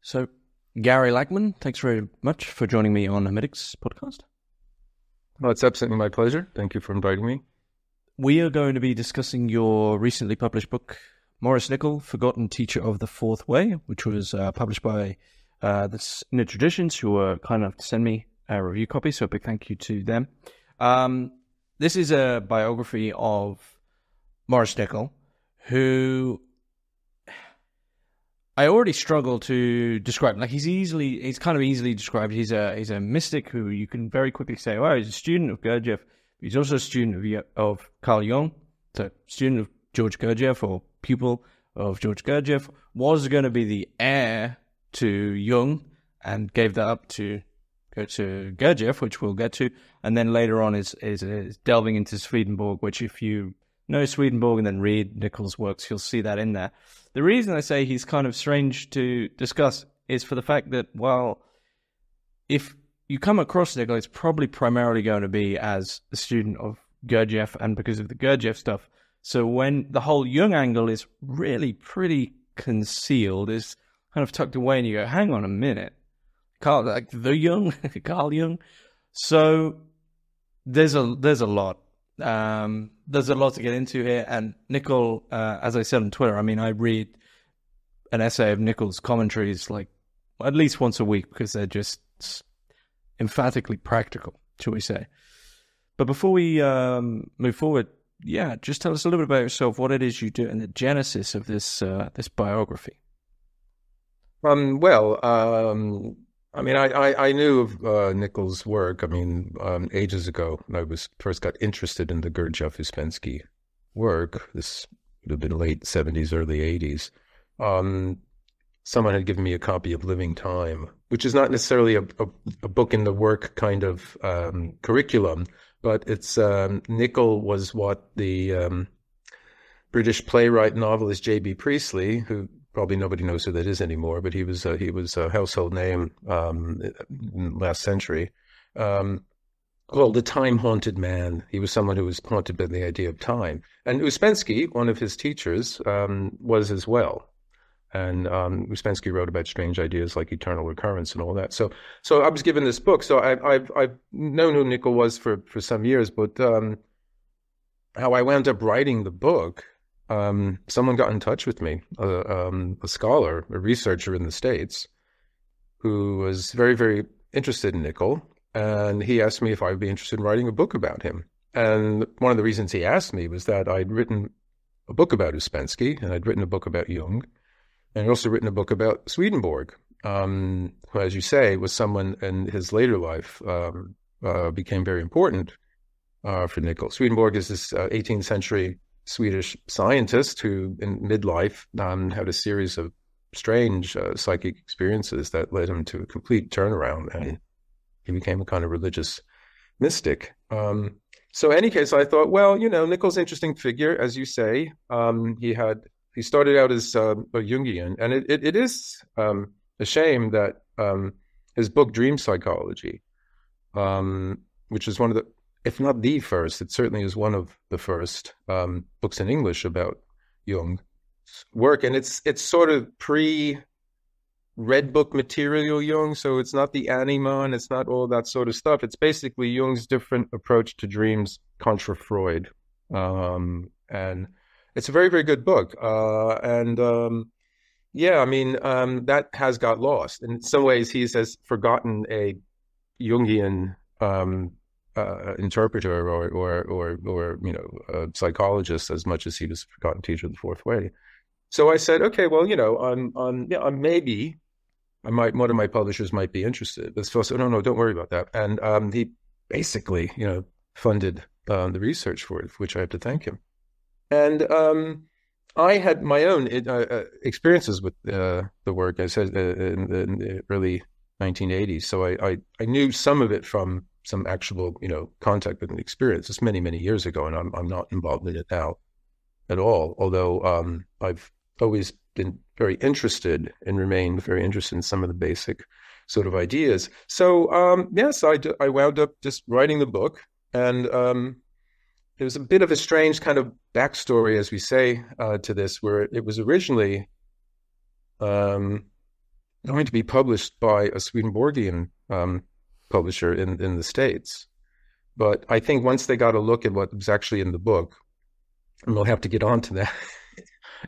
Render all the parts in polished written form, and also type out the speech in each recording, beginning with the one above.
So, Gary Lachman, thanks very much for joining me on Hermitix podcast. Well, it's absolutely my pleasure. Thank you for inviting me. We are going to be discussing your recently published book, Maurice Nicoll, Forgotten Teacher of the Fourth Way, which was published by the Inner Traditions, who were kind enough to send me a review copy, so a big thank you to them. This is a biography of Maurice Nicoll, who I already struggle to describe. Like he's kind of easily described. He's a mystic who you can very quickly say, "Oh, he's a student of Gurdjieff. He's also a student of Carl Jung, so student of George Gurdjieff or pupil of George Gurdjieff. Was going to be the heir to Jung and gave that up to go to Gurdjieff, which we'll get to, and then later on is delving into Swedenborg, which if you know Swedenborg and then read Nicoll's works, you'll see that in there. The reason I say he's kind of strange to discuss is for the fact that, well, if you come across Nicoll, it's probably primarily going to be as a student of Gurdjieff and because of the Gurdjieff stuff. So when the whole Jung angle is really pretty concealed, is kind of tucked away, and you go, hang on a minute, Carl, like the Jung, Carl Jung. So there's a lot. There's a lot to get into here, and Nicoll, as I said on Twitter, I mean, I read an essay of Nicoll's commentaries like at least once a week because they're just emphatically practical, shall we say. But before we move forward, just tell us a little bit about yourself, what it is you do, and the genesis of this biography. I mean, I knew of Nicoll's work, ages ago. I first got interested in the Gurdjieff-Uspensky work. This would have been late 70s, early 80s. Someone had given me a copy of Living Time, which is not necessarily a book in the work kind of curriculum, but it's Nicoll was what the British playwright novelist J.B. Priestley, who probably nobody knows who that is anymore, but he was a household name last century. Called the time-haunted man. He was someone who was haunted by the idea of time. And Uspensky, one of his teachers, was as well. And Uspensky wrote about strange ideas like eternal recurrence and all that. So I was given this book. So I've known who Nicoll was for some years, but how I wound up writing the book. Someone got in touch with me, a scholar, a researcher in the States, who was very, very interested in Nicoll, and he asked me if I would be interested in writing a book about him. And one of the reasons he asked me was that I'd written a book about Uspensky, and I'd written a book about Jung, and I'd also written a book about Swedenborg, who, as you say, was someone in his later life became very important for Nicoll. Swedenborg is this 18th century Swedish scientist who, in midlife, had a series of strange psychic experiences that led him to a complete turnaround, and he became a kind of religious mystic. So, in any case, I thought, well, Nicoll's an interesting figure, as you say. He started out as a Jungian, and it is a shame that his book Dream Psychology, which is one of the, if not the first, it certainly is one of the first books in English about Jung's work. And it's sort of pre-Red Book material Jung, so it's not the anima and it's not all that sort of stuff. It's basically Jung's different approach to dreams contra Freud. And it's a very, very good book. That has got lost. In some ways, he has forgotten a Jungian interpreter or a psychologist as much as he was a forgotten teacher of the fourth way. So I said, okay, well, maybe one of my publishers might be interested. But so no, don't worry about that. And he basically, funded the research for it, for which I have to thank him. And I had my own experiences with the work. I said in the early 1980s. So I knew some of it from some actual, contact with an experience. It's many, many years ago, and I'm not involved in it now at all. Although I've always been very interested and remained very interested in some of the basic sort of ideas. So yes, I wound up just writing the book, and there was a bit of a strange kind of backstory, as we say, to this, where it was originally going to be published by a Swedenborgian publisher in the States. But I think once they got a look at what was actually in the book, and we'll have to get on to that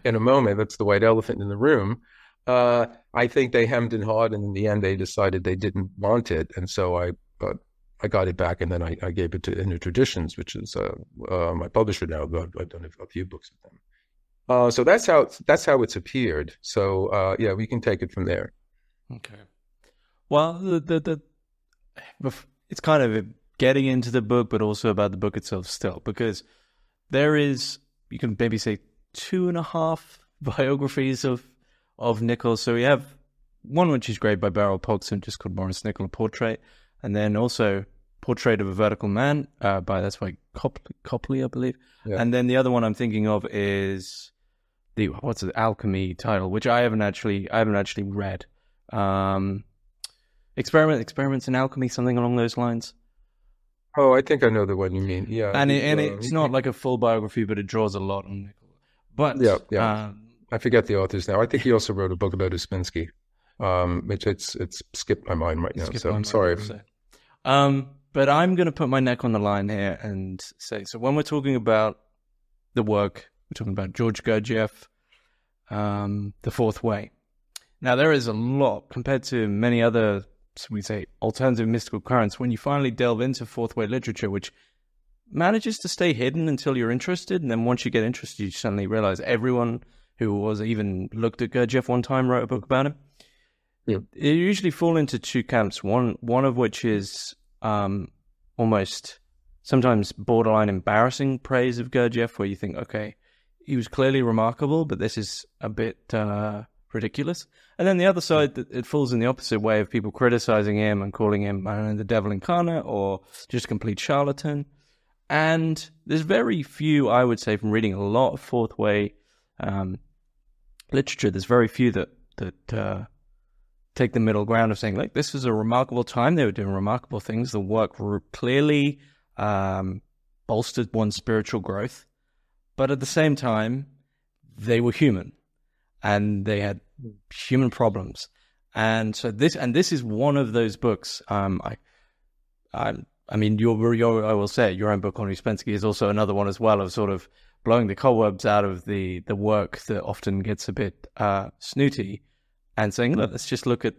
in a moment, that's the white elephant in the room, I think they hemmed and hawed, and in the end they decided they didn't want it. And so I got it back, and then I gave it to Inner Traditions, which is my publisher now. I've done a few books with them. So that's how it's appeared. So yeah, we can take it from there. Okay. Well, it's kind of getting into the book, but also about the book itself still, because there is, you can maybe say, 2.5 biographies of Nicoll. So we have one which is great by Beryl Pogson, just called Maurice Nicoll, a portrait, and then also Portrait of a Vertical Man that's by Copley, I believe. Yeah. And then the other one I'm thinking of is the Alchemy title, which I haven't actually read. Experiments in Alchemy, something along those lines. Oh, I think I know the one you mean. Yeah, and it's not like a full biography, but it draws a lot on Nicoll. But yeah. I forget the authors now. I think he also wrote a book about Ouspensky. It's skipped my mind right now. So I'm sorry. But I'm going to put my neck on the line here and say, so when we're talking about the work, we're talking about George Gurdjieff, The Fourth Way. Now, there is a lot compared to many other, so we say, alternative mystical currents. When you finally delve into Fourth Way literature, which manages to stay hidden until you're interested, and then once you get interested, you suddenly realize everyone who was even looked at Gurdjieff one time wrote a book about him. Yeah. It usually fall into two camps. One of which is almost sometimes borderline embarrassing praise of Gurdjieff, where you think, okay, he was clearly remarkable, but this is a bit ridiculous. And then the other side, it falls in the opposite way of people criticizing him and calling him, I don't know, the devil incarnate or just a complete charlatan. And there's very few, I would say, from reading a lot of Fourth Way literature, there's very few that take the middle ground of saying, like, this was a remarkable time. They were doing remarkable things. The work clearly bolstered one's spiritual growth. But at the same time, they were human and they had human problems. And so this is one of those books. I mean, I will say, your own book on Ouspensky is also another one as well of sort of blowing the cobwebs out of the work that often gets a bit snooty and saying, look, let's just look at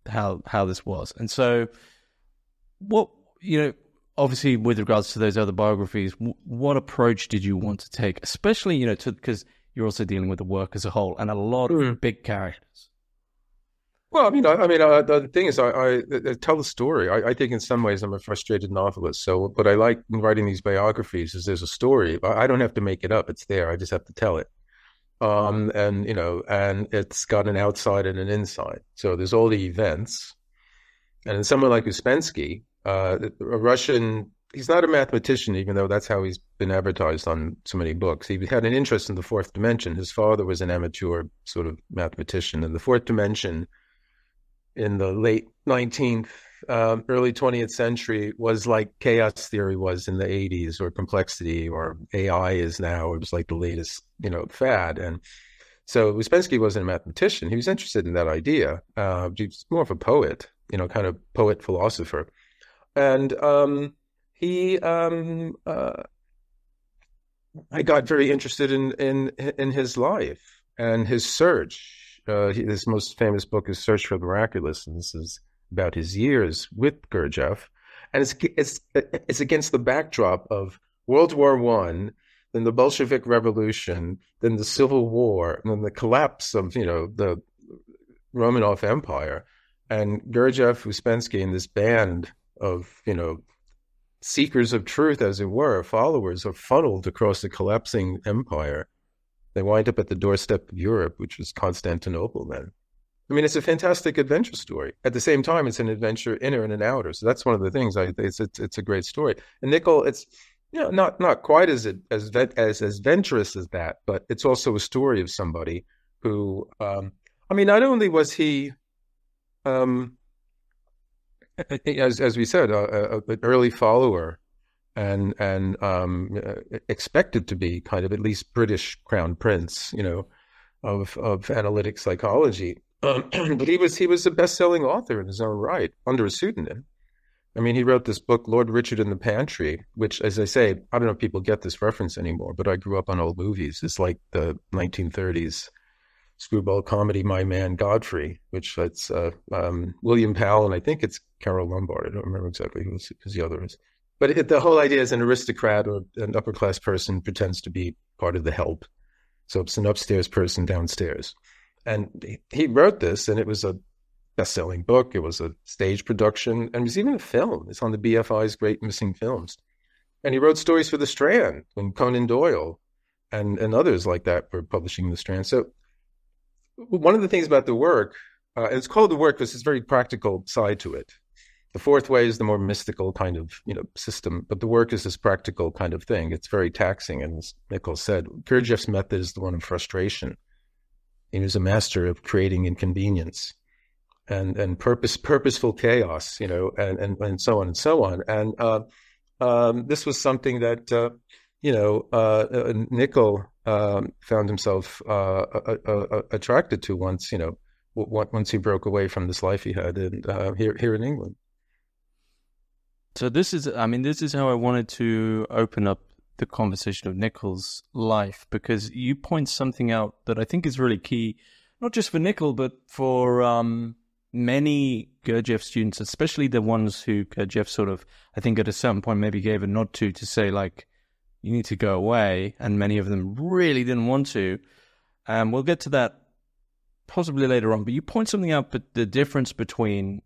how this was. And so what, obviously with regards to those other biographies, what approach did you want to take, especially, because you're also dealing with the work as a whole and a lot of big characters? Well, the thing is, I tell the story. I think in some ways I'm a frustrated novelist. So what I like in writing these biographies is there's a story. I don't have to make it up. It's there. I just have to tell it. And it's got an outside and an inside. So there's all the events. And in someone like Ouspensky, a Russian, he's not a mathematician, even though that's how he's been advertised on so many books. He had an interest in the fourth dimension. His father was an amateur sort of mathematician. And the fourth dimension in the late 19th, early 20th century was like chaos theory was in the 80s, or complexity, or AI is now. It was like the latest, fad. And so Ouspensky wasn't a mathematician. He was interested in that idea. He was more of a poet, kind of poet philosopher. And I got very interested in his life and his search. His most famous book is Search for the Miraculous, and this is about his years with Gurdjieff. And it's against the backdrop of World War I, then the Bolshevik Revolution, then the Civil War, and then the collapse of, the Romanov Empire. And Gurdjieff, Ouspensky, and this band of, seekers of truth, as it were, followers, are funneled across the collapsing empire. They wind up at the doorstep of Europe, which was Constantinople then. I mean, it's a fantastic adventure story. At the same time, it's an adventure inner and an outer. So that's one of the things. It's a great story. And Nicoll, it's not quite as adventurous as that, but it's also a story of somebody who, not only was he, as we said, an early follower and expected to be kind of at least British crown prince, of analytic psychology. But he was a best-selling author in his own right under a pseudonym. I mean, he wrote this book, Lord Richard in the Pantry, which, as I say, I don't know if people get this reference anymore, but I grew up on old movies. It's like the 1930s screwball comedy, My Man Godfrey, which it's William Powell, and I think it's Carol Lombard. I don't remember exactly who the other is. But the whole idea is an aristocrat or an upper-class person pretends to be part of the help. So it's an upstairs person downstairs. And he wrote this, and it was a best-selling book. It was a stage production, and it was even a film. It's on the BFI's Great Missing Films. And he wrote stories for The Strand when Conan Doyle and others like that were publishing The Strand. So one of the things about the work, it's called the work because it's a very practical side to it. The fourth way is the more mystical kind of, system, but the work is this practical kind of thing. It's very taxing, and as Nicoll said, Gurdjieff's method is the one of frustration. He was a master of creating inconvenience and purposeful chaos, and so on and so on. And this was something that Nicoll found himself attracted to once he broke away from this life he had here in England. So this is how I wanted to open up the conversation of Nicoll's life, because you point something out that I think is really key, not just for Nicoll, but for many Gurdjieff students, especially the ones who Gurdjieff sort of, I think at a certain point maybe gave a nod to say, like, you need to go away, and many of them really didn't want to. We'll get to that possibly later on, but you point something out, but the difference between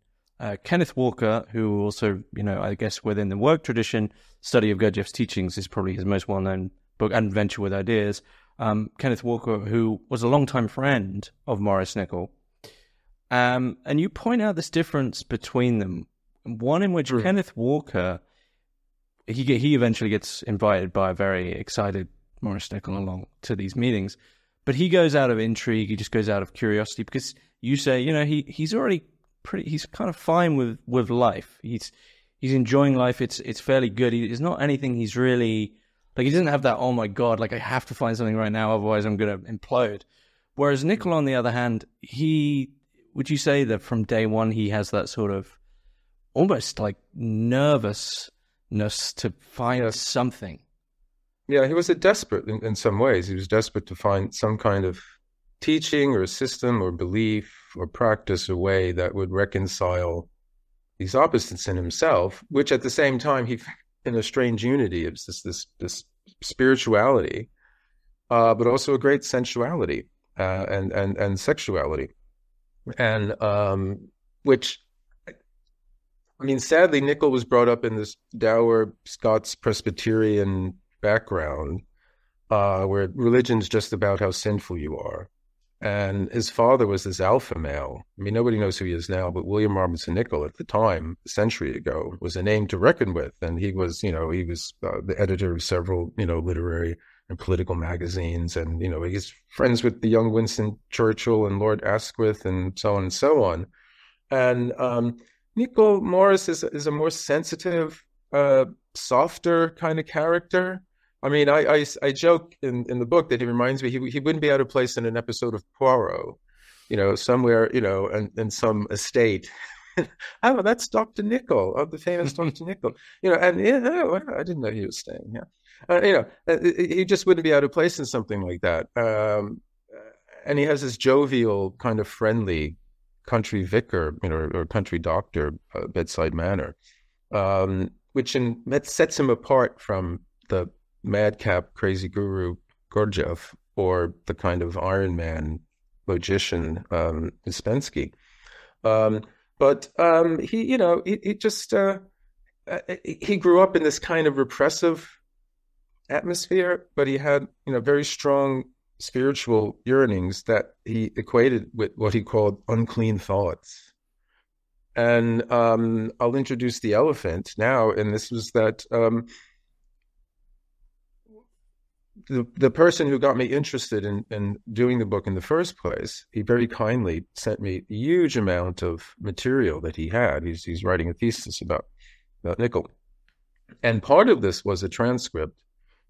Kenneth Walker, who also, I guess within the work tradition, study of Gurdjieff's teachings is probably his most well-known book, Adventure with Ideas. Kenneth Walker, who was a longtime friend of Maurice Nicoll. And you point out this difference between them. One in which Kenneth Walker, he eventually gets invited by a very excited Maurice Nicoll along to these meetings, but he goes out of intrigue, he just goes out of curiosity, because you say, he's already he's kind of fine with life. He's enjoying life. It's fairly good. It's not anything he's really, like, he doesn't have that, oh my God, like I have to find something right now, otherwise I'm going to implode. Whereas Nicoll, on the other hand, would you say that from day one, he has that sort of almost like nervousness to find something? Yeah, he was a desperate in some ways. He was desperate to find some kind of teaching or a system or belief or practice, a way that would reconcile these opposites in himself, which at the same time he in a strange unity. It's this spirituality, but also a great sensuality and sexuality, and which, I mean, sadly, Nicoll was brought up in this dour Scots Presbyterian background, where religion's just about how sinful you are. And his father was this alpha male. I mean, nobody knows who he is now, but William Robinson Nicoll at the time, a century ago, was a name to reckon with. And he was the editor of several, literary and political magazines. And, he's friends with the young Winston Churchill and Lord Asquith and so on and so on. And Nicoll Morris is a more sensitive, softer kind of character. I mean, I joke in the book that he reminds me, he wouldn't be out of place in an episode of Poirot, somewhere, in some estate. Oh, that's Dr. Nicoll, the famous Dr. Nicoll, and I didn't know he was staying here. He just wouldn't be out of place in something like that. And he has this jovial, kind of friendly country vicar, or country doctor bedside manner, which sets him apart from the madcap crazy guru Gurdjieff, or the kind of Iron Man logician Uspensky. But he grew up in this kind of repressive atmosphere, but he had very strong spiritual yearnings that he equated with what he called unclean thoughts. And I'll introduce the elephant now, and this was that the person who got me interested in doing the book in the first place, he very kindly sent me a huge amount of material that he had. He's writing a thesis about Nicoll. And part of this was a transcript,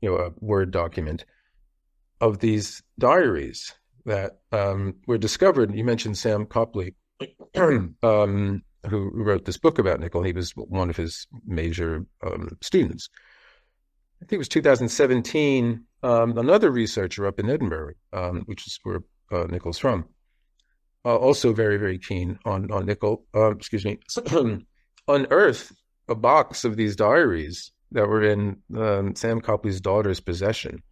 a Word document of these diaries, that were discovered. You mentioned Sam Copley, who wrote this book about Nicoll. He was one of his major students. I think it was 2017. Another researcher up in Edinburgh, which is where Nicoll's from, also very, very keen on Nicoll, unearthed a box of these diaries that were in Sam Copley's daughter's possession.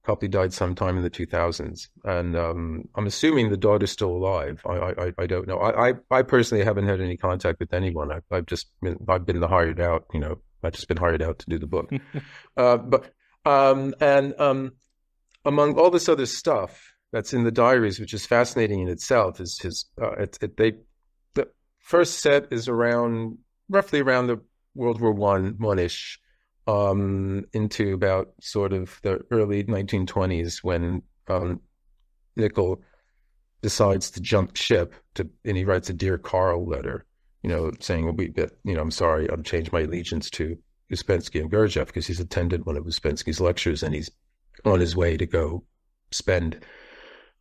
Copley died sometime in the 2000s, and I'm assuming the daughter's still alive. I don't know. I personally haven't had any contact with anyone. I've been the hired out. I've just been hired out to do the book. Among all this other stuff that's in the diaries, which is fascinating in itself, is the first set is roughly around the World War one-ish. Into about sort of the early 1920s when Nicoll decides to jump ship and he writes a Dear Carl letter, saying, I'm sorry, I've changed my allegiance to Ouspensky and Gurdjieff, because he's attended one of Ouspensky's lectures and he's on his way to go spend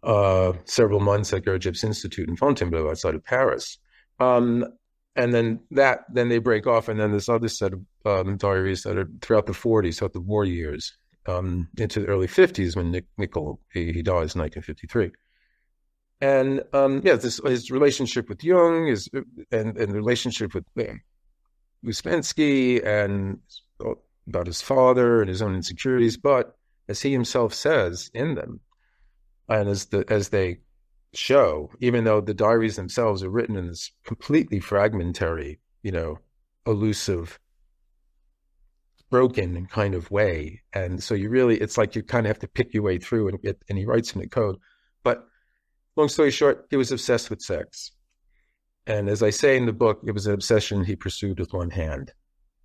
several months at Gurdjieff's Institute in Fontainebleau outside of Paris. And then they break off, and then this other set of diaries that are throughout the 40s, throughout the war years, into the early 50s when Nicoll he dies in 1953. And his relationship with Jung and the relationship with Ouspensky and about his father and his own insecurities, but as he himself says in them, and as they show, even though the diaries themselves are written in this completely fragmentary, elusive, broken kind of way, and so it's like you kind of have to pick your way through, and he writes in the code. But long story short, he was obsessed with sex, and as I say in the book, it was an obsession he pursued with one hand.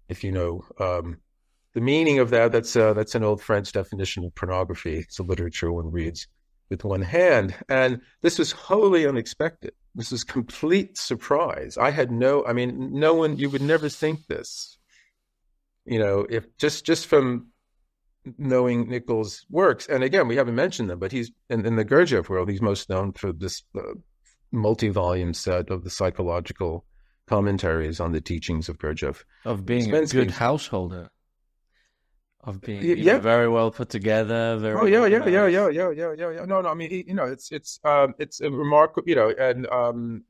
If you know the meaning of that, that's an old French definition of pornography. It's a literature one reads with one hand. And this was wholly unexpected. This was complete surprise. No one, you would never think this, if just from knowing Nicoll's works. And again, we haven't mentioned them, but he's in the Gurdjieff world, he's most known for this multi-volume set of the psychological commentaries on the teachings of Gurdjieff. Of being a good householder. Of being very well put together. No. I mean, it's a remarkable, and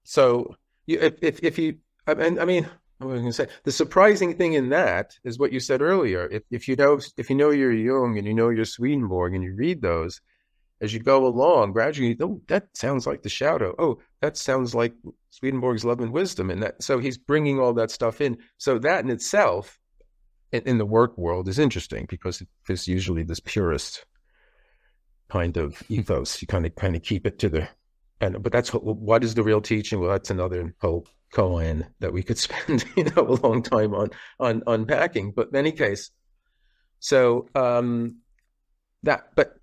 so if you, I mean, what was I going to say? The surprising thing in that is what you said earlier. If you know your Jung and you know your Swedenborg and you read those as you go along, gradually, oh, that sounds like the Shadow. Oh, that sounds like Swedenborg's Love and Wisdom, and that. So he's bringing all that stuff in. So that in itself, in the work world, is interesting because there's usually this purist kind of ethos. You kind of keep it to but that's what is the real teaching? Well, that's another whole koan that we could spend a long time on unpacking. But in any case, so but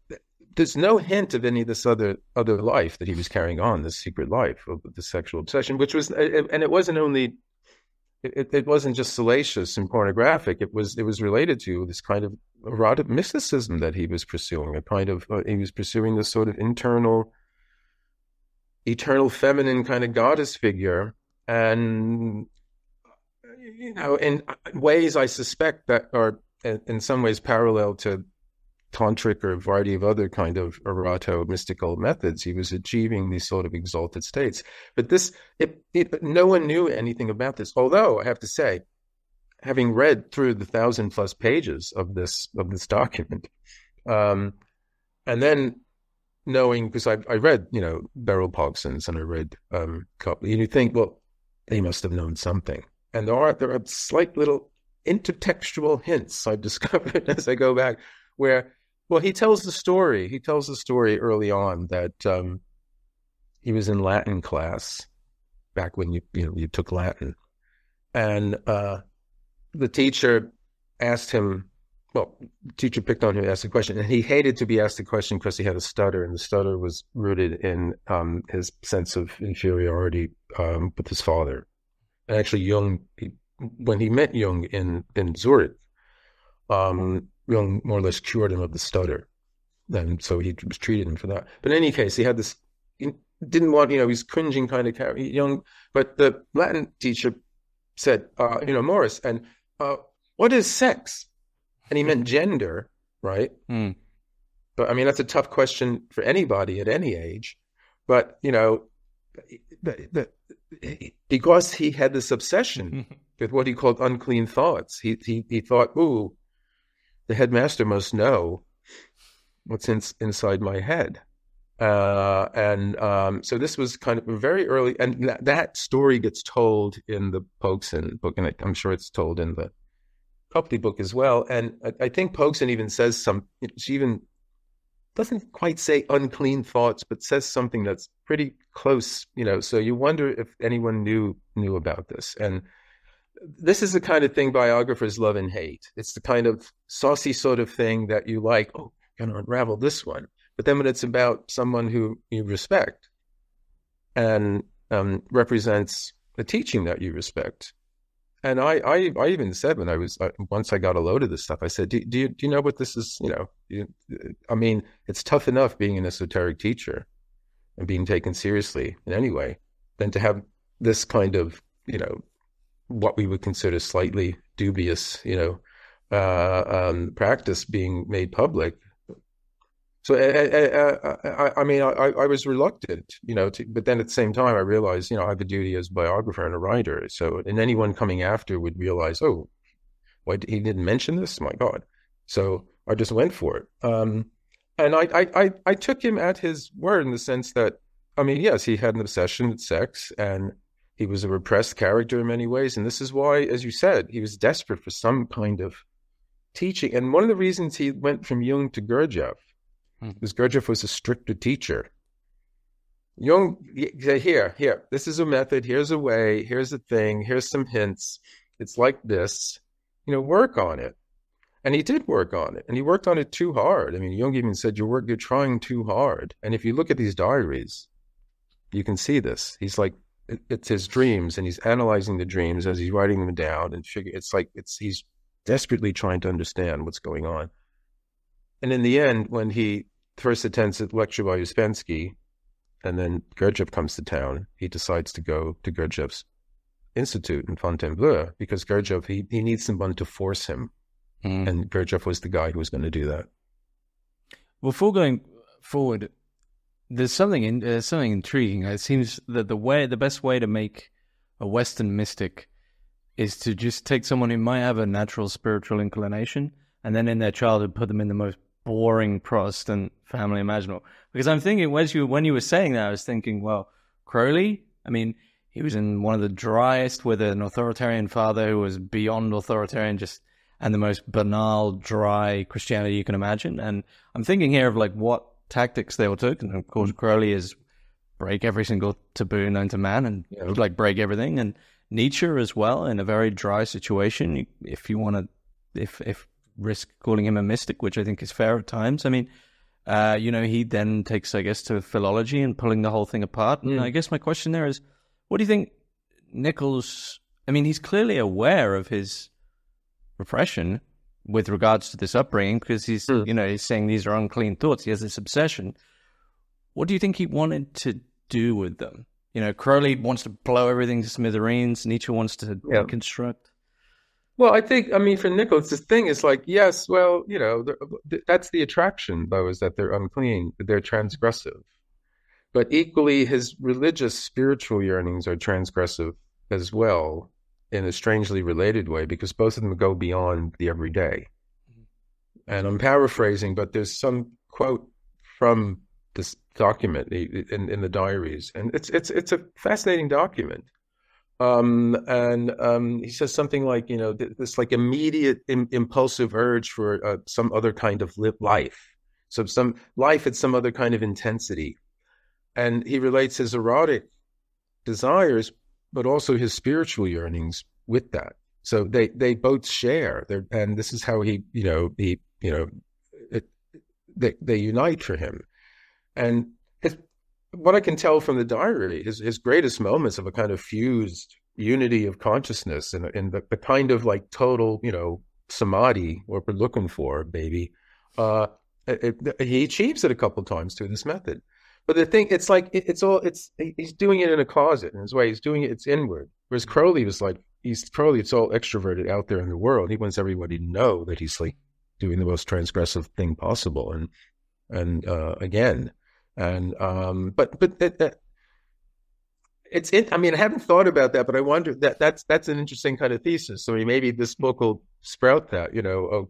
there's no hint of any of this other life that he was carrying on, this secret life of the sexual obsession, which was, and it wasn't only. It wasn't just salacious and pornographic. It was related to this kind of erotic mysticism that he was pursuing. He was pursuing this sort of eternal feminine kind of goddess figure, and in ways I suspect that are in some ways parallel to tantric or a variety of other kind of eroto-mystical methods. He was achieving these sort of exalted states. But no one knew anything about this. Although I have to say, having read through the 1,000+ pages of this document, and then knowing, because I read, Beryl Pogson's and I read Copley, and you think, well, they must have known something. And there are slight little intertextual hints I've discovered as I go back, where, well, he tells the story. He tells the story early on that he was in Latin class back when you took Latin, and the teacher asked him. Well, the teacher picked on him to ask a question, and he hated to be asked a question because he had a stutter, and the stutter was rooted in his sense of inferiority with his father. And actually, Jung, when he met Jung in Zurich, Jung more or less cured him of the stutter. And so he was treated him for that. But in any case, he had this, he didn't want, he's cringing kind of young, but the Latin teacher said, Maurice, and what is sex? And he meant gender, right? Mm. But I mean, that's a tough question for anybody at any age. But, because he had this obsession with what he called unclean thoughts, he thought, ooh, the headmaster must know what's inside my head. So this was kind of very early, and that story gets told in the Pogson book, and I'm sure it's told in the Copley book as well. And I think Pogson even says she even doesn't quite say unclean thoughts, but says something that's pretty close, so you wonder if anyone knew about this. And this is the kind of thing biographers love and hate. It's the kind of saucy sort of thing that you like, oh, I'm going to unravel this one. But then when it's about someone who you respect and represents the teaching that you respect. And I even said when I was, once I got a load of this stuff, I said, do you know what this is? I mean, it's tough enough being an esoteric teacher and being taken seriously in any way than to have this kind of, what we would consider slightly dubious, practice being made public. So, I was reluctant, but then at the same time, I realized, I have a duty as a biographer and a writer. So, and anyone coming after would realize, oh, why he didn't mention this? My God. So I just went for it. And I took him at his word in the sense that, yes, he had an obsession with sex and he was a repressed character in many ways. And this is why, as you said, he was desperate for some kind of teaching. And one of the reasons he went from Jung to Gurdjieff, because Gurdjieff was a stricter teacher. Jung said, here, this is a method, here's a way, here's a thing, here's some hints. It's like this, work on it. And he did work on it, and he worked on it too hard. Jung even said, you're trying too hard. And if you look at these diaries, you can see this. He's like, it's his dreams, and he's analyzing the dreams as he's writing them down, and he's desperately trying to understand what's going on. And in the end, when he first attends a lecture by Ouspensky, and then Gurdjieff comes to town, he decides to go to Gurdjieff's institute in Fontainebleau because Gurdjieff, he needs someone to force him. And Gurdjieff was the guy who was going to do that. Before going forward, there's something intriguing. It seems that the best way to make a Western mystic is to just take someone who might have a natural spiritual inclination and then in their childhood put them in the most boring Protestant family imaginable. Because I'm thinking, when you were saying that, I was thinking, well, Crowley, he was in one of the driest with an authoritarian father who was beyond authoritarian, and the most banal, dry Christianity you can imagine. And I'm thinking here of what tactics they all took. And of course, Crowley is break every single taboo known to man and break everything. And Nietzsche as well, in a very dry situation, if you want to, if risk calling him a mystic, which I think is fair at times. He then takes, I guess, to philology and pulling the whole thing apart. And I guess my question there is, what do you think Nicolls, he's clearly aware of his repression with regards to this upbringing because he's, he's saying these are unclean thoughts. He has this obsession. What do you think he wanted to do with them? Crowley wants to blow everything to smithereens. Nietzsche wants to reconstruct. Well, I think, for Nicolls, this thing is yes, well, that's the attraction, though, is that they're unclean, they're transgressive. But equally, his religious, spiritual yearnings are transgressive as well, in a strangely related way, because both of them go beyond the everyday. And I'm paraphrasing, but there's some quote from this document in the diaries, and it's a fascinating document. He says something like, this immediate impulsive urge for some other kind of life. So some life at some other kind of intensity. And he relates his erotic desires, but also his spiritual yearnings with that. So they both share and this is how they unite for him. And what I can tell from the diary, his greatest moments of a kind of fused unity of consciousness and the kind of total, samadhi, what we're looking for, baby, he achieves it a couple of times through this method. But the thing, it's like he's doing it in a closet in his way. He's doing it, it's inward. Whereas Crowley was like, Crowley, it's all extroverted out there in the world. He wants everybody to know that he's like doing the most transgressive thing possible. And again, and I mean, I haven't thought about that, but I wonder that's an interesting kind of thesis. So maybe this book will sprout that,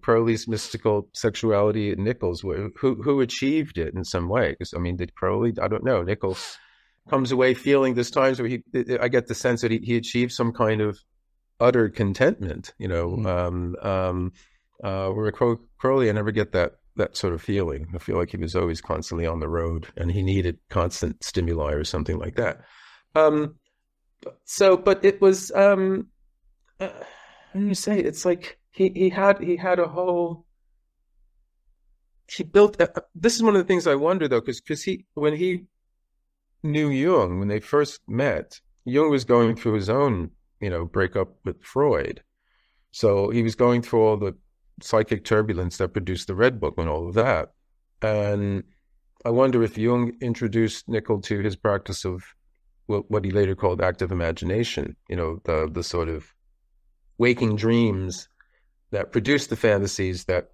Crowley's mystical sexuality and Nicolls, who achieved it in some way. Because I mean, did Crowley? I don't know. Nicoll comes away feeling there's times where I get the sense that he achieved some kind of utter contentment, where Crowley, I never get that sort of feeling. I feel like he was always constantly on the road and he needed constant stimuli or something like that. But it was, when you say, it's like he had a whole, he built, this is one of the things I wonder though, because when he knew Jung, when they first met, Jung was going through his own, breakup with Freud. So he was going through all the psychic turbulence that produced the Red Book and all of that. And I wonder if Jung introduced Nicoll to his practice of what he later called active imagination, the sort of waking dreams that produced the fantasies that,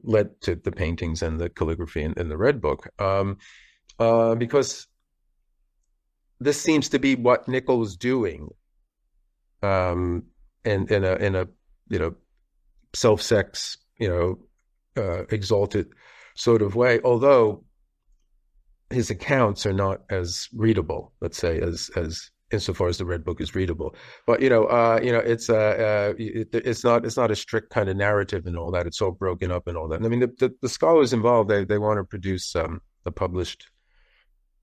led to the paintings and the calligraphy in the Red Book. Because this seems to be what Nicoll was doing, in a self-sex, exalted sort of way, although his accounts are not as readable, let's say, as insofar as the Red Book is readable. But it's not a strict kind of narrative and all that. It's all broken up and all that. And I mean, the scholars involved, they want to produce a published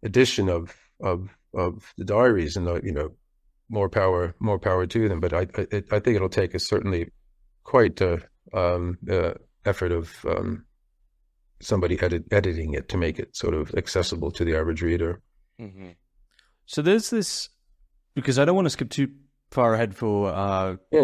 edition of the diaries, and more power to them. But I think it'll take certainly quite effort of somebody editing it to make it sort of accessible to the average reader. Mm-hmm. So there's this, because I don't want to skip too far ahead for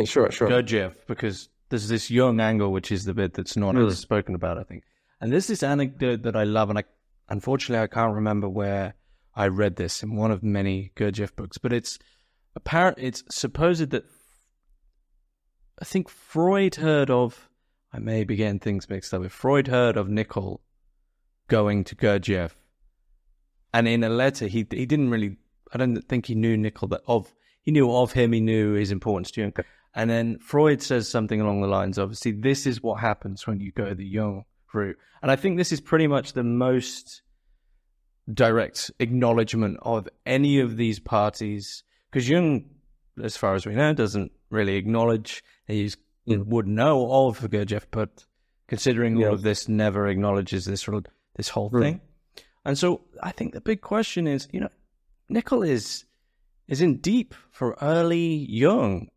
sure Gurdjieff, because there's this Jung angle, which is the bit that's not as spoken about, I think. And there's this anecdote that I love, and unfortunately I can't remember where I read this in one of many Gurdjieff books, but it's supposed that I think Freud heard of, I may be getting things mixed up, if Freud heard of Nicoll going to Gurdjieff, and in a letter he didn't really, I don't think he knew Nicoll, he knew of him, he knew his importance to Jung. And then Freud says something along the lines of, see, this is what happens when you go the Jung route. And I think this is pretty much the most direct acknowledgement of any of these parties, because Jung, as far as we know, doesn't really acknowledge, he would know of Gurdjieff, but considering all of this, never acknowledges this whole thing. And so I think the big question is, Nicoll is in deep for early Jung.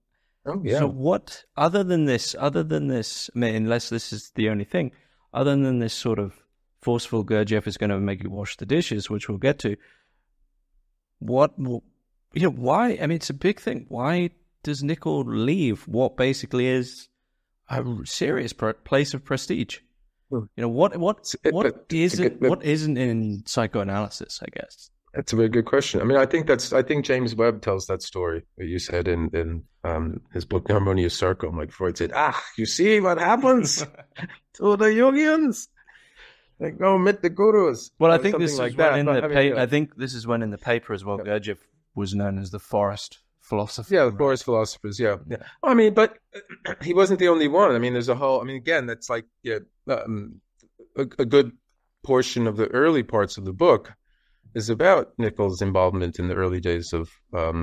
Oh, yeah. So what, other than this, I mean, unless this is the only thing, other than this sort of forceful Gurdjieff is going to make you wash the dishes, which we'll get to, why, I mean, it's a big thing. Why does Nicoll leave what basically is a serious place of prestige? What isn't in psychoanalysis, I guess? That's a very good question. I mean, I think James Webb tells that story that you said in his book, The Harmonious Circle. Like Freud said, you see what happens to the Jungians? They go meet the gurus. Well, I think this is like when I think this is when in the paper as well, Gurdjieff was known as the forest philosopher. Yeah, the forest philosophers. Yeah. I mean, but he wasn't the only one. I mean, there's a whole. I mean, again, that's like a good portion of the early parts of the book is about Nicoll's involvement in the early days of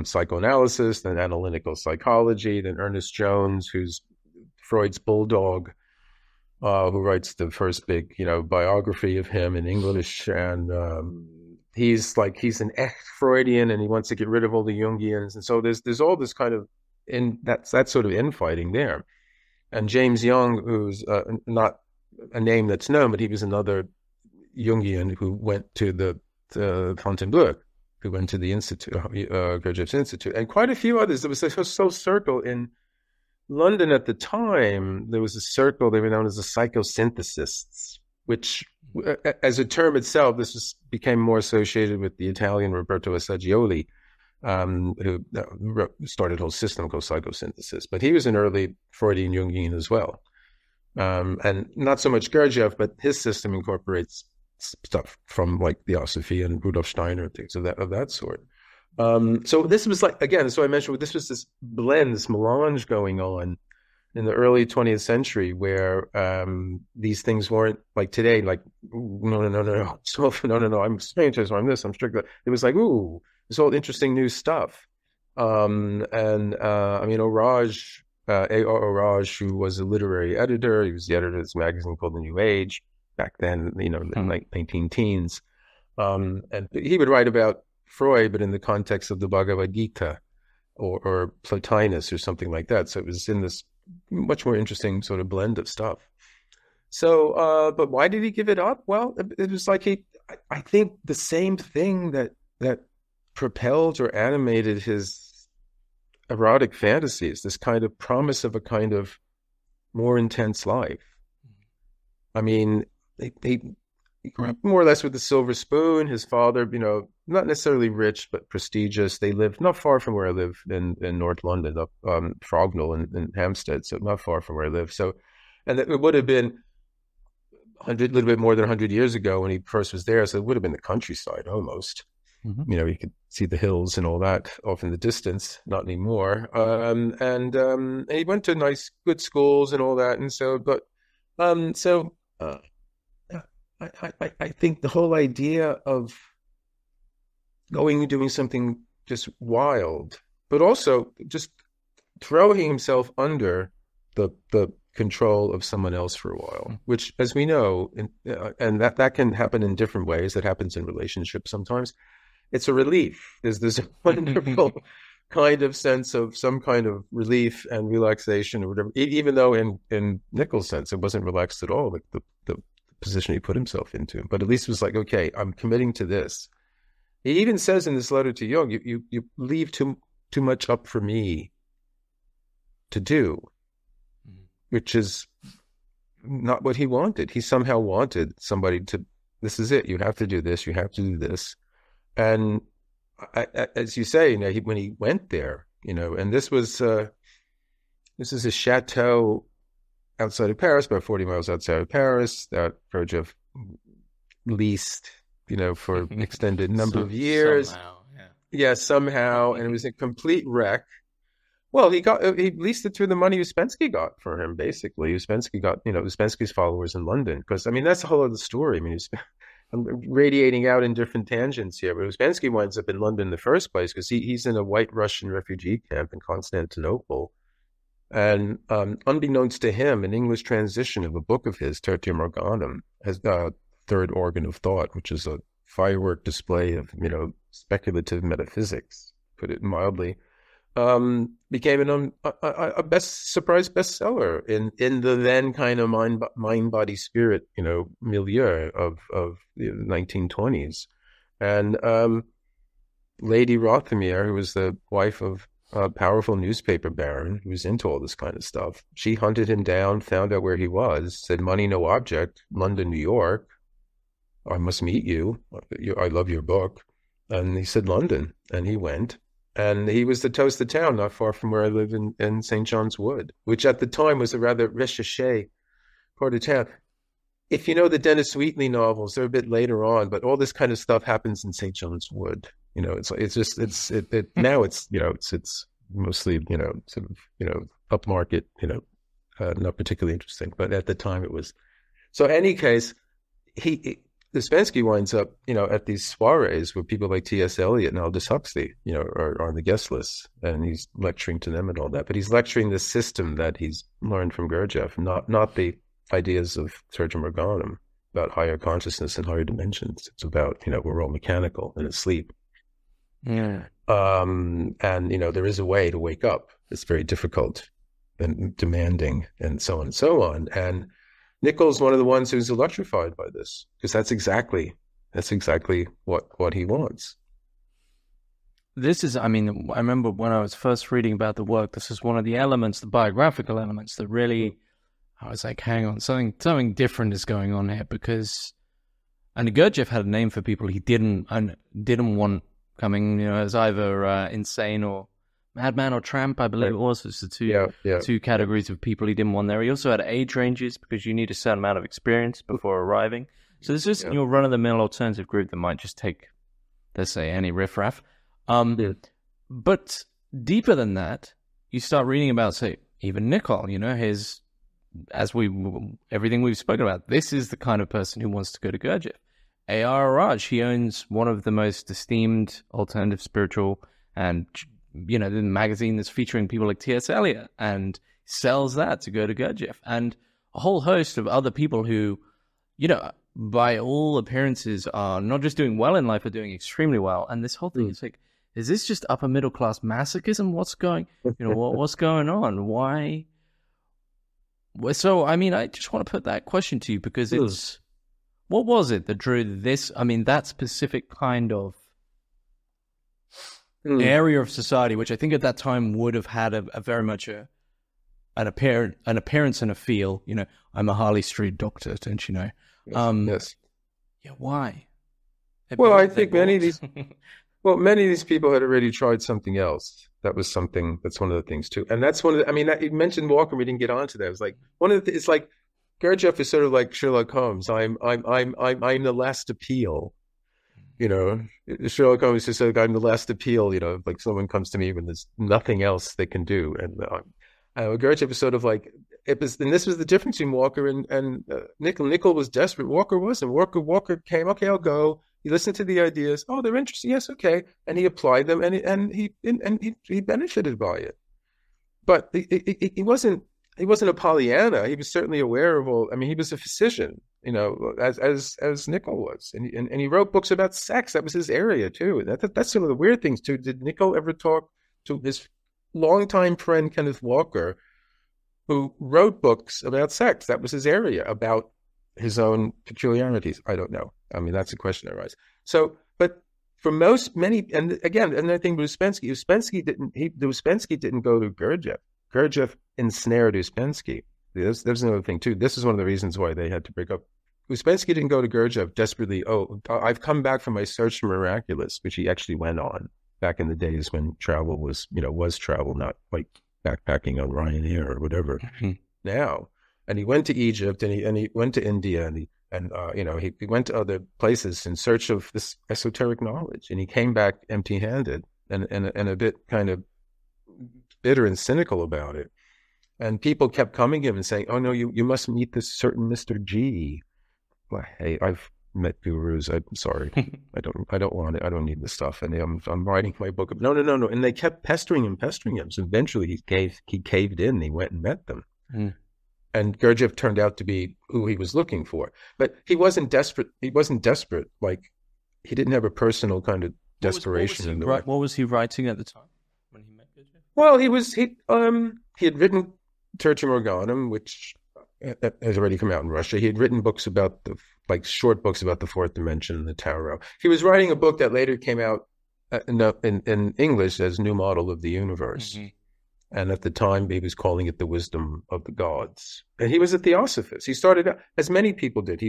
psychoanalysis, then analytical psychology, then Ernest Jones, who's Freud's bulldog, who writes the first big, biography of him in English. And he's an ex-Freudian, and he wants to get rid of all the Jungians. And so there's all this kind of, that sort of infighting there. And James Young, who's not a name that's known, but he was another Jungian who went to the Fontainebleau, who went to the Institute, Gurdjieff's Institute, and quite a few others. There was a circle in London at the time. There was a circle, they were known as the psychosynthesists, which as a term itself, became more associated with the Italian Roberto Assagioli, who started a whole system called psychosynthesis. But he was an early Freudian Jungian as well. And not so much Gurdjieff, but his system incorporates stuff from like Theosophy and Rudolf Steiner and things of that sort. So this was like, again, so I mentioned this was this blend, this melange going on in the early 20th century where these things weren't like today, like, no. So, no, I'm scientist, or I'm this, I'm strict. It was like, ooh, this all interesting new stuff. I mean, Orage, A.R. Orage, who was a literary editor, he was the editor of this magazine called The New Age back then, the 19-teens. And he would write about Freud, but in the context of the Bhagavad Gita or Plotinus or something like that. So it was in this much more interesting sort of blend of stuff. So, but why did he give it up? Well, it was like I think the same thing that propelled or animated his erotic fantasies, this kind of promise of a kind of more intense life. I mean, he grew up more or less with a silver spoon. His father, not necessarily rich, but prestigious. They lived not far from where I live in North London, up Frognall in Hampstead, so not far from where I live. So, and it would have been a little bit more than 100 years ago when he first was there, so it would have been the countryside almost. Mm-hmm. You could see the hills and all that off in the distance, not anymore. And he went to nice, good schools and all that. And so, but, I think the whole idea of going and doing something just wild, but also just throwing himself under the control of someone else for a while, which, as we know, and that can happen in different ways. That happens in relationships sometimes. It's a relief. There's this wonderful kind of sense of some kind of relief and relaxation or whatever, even though in Nicoll's sense, it wasn't relaxed at all, like the position he put himself into. But at least it was like, okay, I'm committing to this. He even says in this letter to Jung, you leave too much up for me to do, which is not what he wanted. He somehow wanted somebody to, this is it, you have to do this, you have to do this. And as you say, when he went there, and this is a chateau outside of Paris, about 40 miles outside of Paris, that Gurdjieff leased, for an extended number of years. Somehow, and it was a complete wreck. Well, he leased it through the money Uspensky got for him, basically. Uspensky got, Uspensky's followers in London, because, that's the whole other story. I mean, I'm radiating out in different tangents here, but Uspensky winds up in London in the first place because he's in a white Russian refugee camp in Constantinople. And unbeknownst to him, an English transition of a book of his, Tertium Organum, has Third Organ of Thought, which is a firework display of, speculative metaphysics, put it mildly, became a surprise bestseller in the then kind of mind body spirit milieu of the 1920s. And Lady Rothermere, who was the wife of a powerful newspaper baron who was into all this kind of stuff, she hunted him down, found out where he was, said, "Money no object, London, New York. I must meet you. I love your book." And he said, "London." And he went. And he was the toast of town, not far from where I live in St. John's Wood, which at the time was a rather recherché part of town. If you know the Dennis Wheatley novels, they're a bit later on, but all this kind of stuff happens in St. John's Wood. Now it's mostly, sort of, upmarket, not particularly interesting, but at the time it was. So in any case, Uspensky winds up, at these soirees where people like T.S. Eliot and Aldous Huxley, are on the guest list, and he's lecturing to them and all that. But he's lecturing the system that he's learned from Gurdjieff, not the ideas of Tertium Organum about higher consciousness and higher dimensions. It's about, we're all mechanical and asleep. Yeah. And, there is a way to wake up. It's very difficult and demanding and so on and so on. And Nicoll's one of the ones who's electrified by this, because that's exactly what he wants. This is, I remember when I was first reading about the work, this is one of the elements, the biographical elements, that really I was like, hang on, something different is going on here, because, and Gurdjieff had a name for people he didn't want coming, as either insane or madman or tramp, I believe it was. It's the two categories of people he didn't want there. He also had age ranges, because you need a certain amount of experience before arriving. So this isn't your run-of-the-mill alternative group that might just take, let's say, any riffraff. But deeper than that, you start reading about, say, even Nicoll, his, everything we've spoken about, this is the kind of person who wants to go to Gurdjieff. A.R. Orage, he owns one of the most esteemed alternative spiritual, and, the magazine that's featuring people like T.S. Eliot, and sells that to go to Gurdjieff. And a whole host of other people who, by all appearances are not just doing well in life, are doing extremely well. And this whole thing is like, is this just upper middle class masochism? What's going on? Why? So, I mean, I just want to put that question to you, because it's, what was it that drew this? I mean, that specific kind of area of society, which I think at that time would have had a very much an appearance and a feel. I'm a Harley Street doctor, don't you know? Yes. Yeah. Why? Well, I think many of these people had already tried something else. That's one of the things too. And that's one of the, I mean, you mentioned Walker, we didn't get onto that. It was like, it's like, Gurdjieff is sort of like Sherlock Holmes. I'm the last appeal. Sherlock Holmes just said, I'm the last appeal, like someone comes to me when there's nothing else they can do. And Gurdjieff is sort of like, and this was the difference between Walker and Nicoll. Nicoll was desperate. Walker wasn't. Walker came, okay, I'll go. He listened to the ideas. Oh, they're interesting. Yes, okay. And he applied them, and he benefited by it. But he wasn't a Pollyanna. He was certainly aware of all. I mean, he was a physician, as Nicoll was, and he wrote books about sex. That was his area too. That's some of the weird things too. Did Nicoll ever talk to his longtime friend Kenneth Walker, who wrote books about sex? That was his area, about his own peculiarities. I don't know. I mean, that's a question that arises. So, but for many, and again, another thing with Ouspensky didn't go to Gurdjieff. Gurdjieff ensnared Ouspensky. There's another thing too. This is one of the reasons why they had to break up. Ouspensky didn't go to Gurdjieff desperately. Oh, I've come back from my search for miraculous, which he actually went on back in the days when travel was travel, not like backpacking on Ryanair or whatever. Now, and he went to Egypt, and he went to India, and he went to other places in search of this esoteric knowledge, and he came back empty-handed and a bit kind of bitter and cynical about it. And people kept coming to him and saying, "Oh no, you must meet this certain Mr. G." Well, hey, I've met gurus. I'm sorry, I don't want it. I don't need this stuff. And I'm writing my book. No. And they kept pestering him. So eventually he caved in. He went and met them. And Gurdjieff turned out to be who he was looking for. But he wasn't desperate. Like, he didn't have a personal kind of desperation. What was he writing at the time when he met Gurdjieff? Well, he had written Tertium Organum, which has already come out in Russia. He had written books about short books about the fourth dimension and the tarot. He was writing a book that later came out in English as New Model of the Universe. And at the time, he was calling it The Wisdom of the Gods. And he was a theosophist. He started out, as many people did,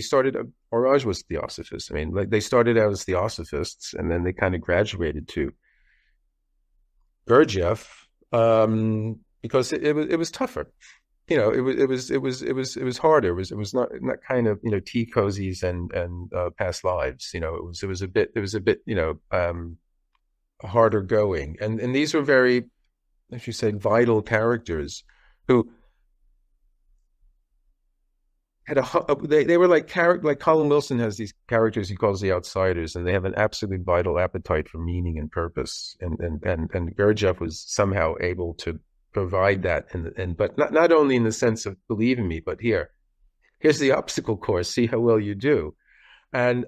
Orage was a theosophist. I mean, they started out as theosophists, and then they kind of graduated to Gurdjieff, because it was tougher. It was harder. It was not kind of, tea cozies and past lives. It was a bit harder going. And these were very, as you say, vital characters who had they were like Colin Wilson has these characters he calls the outsiders, and they have an absolutely vital appetite for meaning and purpose. And Gurdjieff was somehow able to provide that, but not only in the sense of believe in me, but here's the obstacle course, see how well you do. And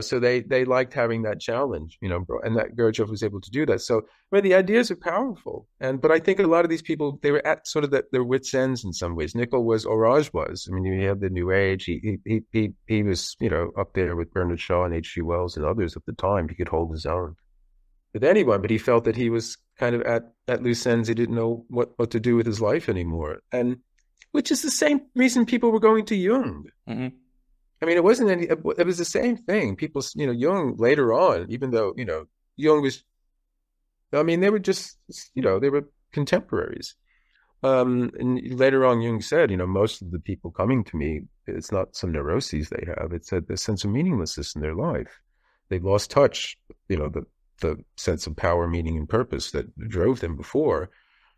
so they liked having that challenge, and that Gurdjieff was able to do that. So the ideas are powerful, but I think a lot of these people, they were at sort of their wits' ends in some ways. Nicoll was, Orage was. I mean, he had the New Age. He was up there with Bernard Shaw and H.G. Wells and others at the time. He could hold his own with anyone, but he felt that he was kind of at loose ends. He didn't know what to do with his life anymore. And which is the same reason people were going to Jung. Mm-hmm. I mean, it wasn't any. It was the same thing. People, Jung later on, even though Jung was. I mean, they were just, they were contemporaries. And later on, Jung said, most of the people coming to me, it's not some neuroses they have. It's a sense of meaninglessness in their life. They've lost touch, the sense of power, meaning, and purpose that drove them before.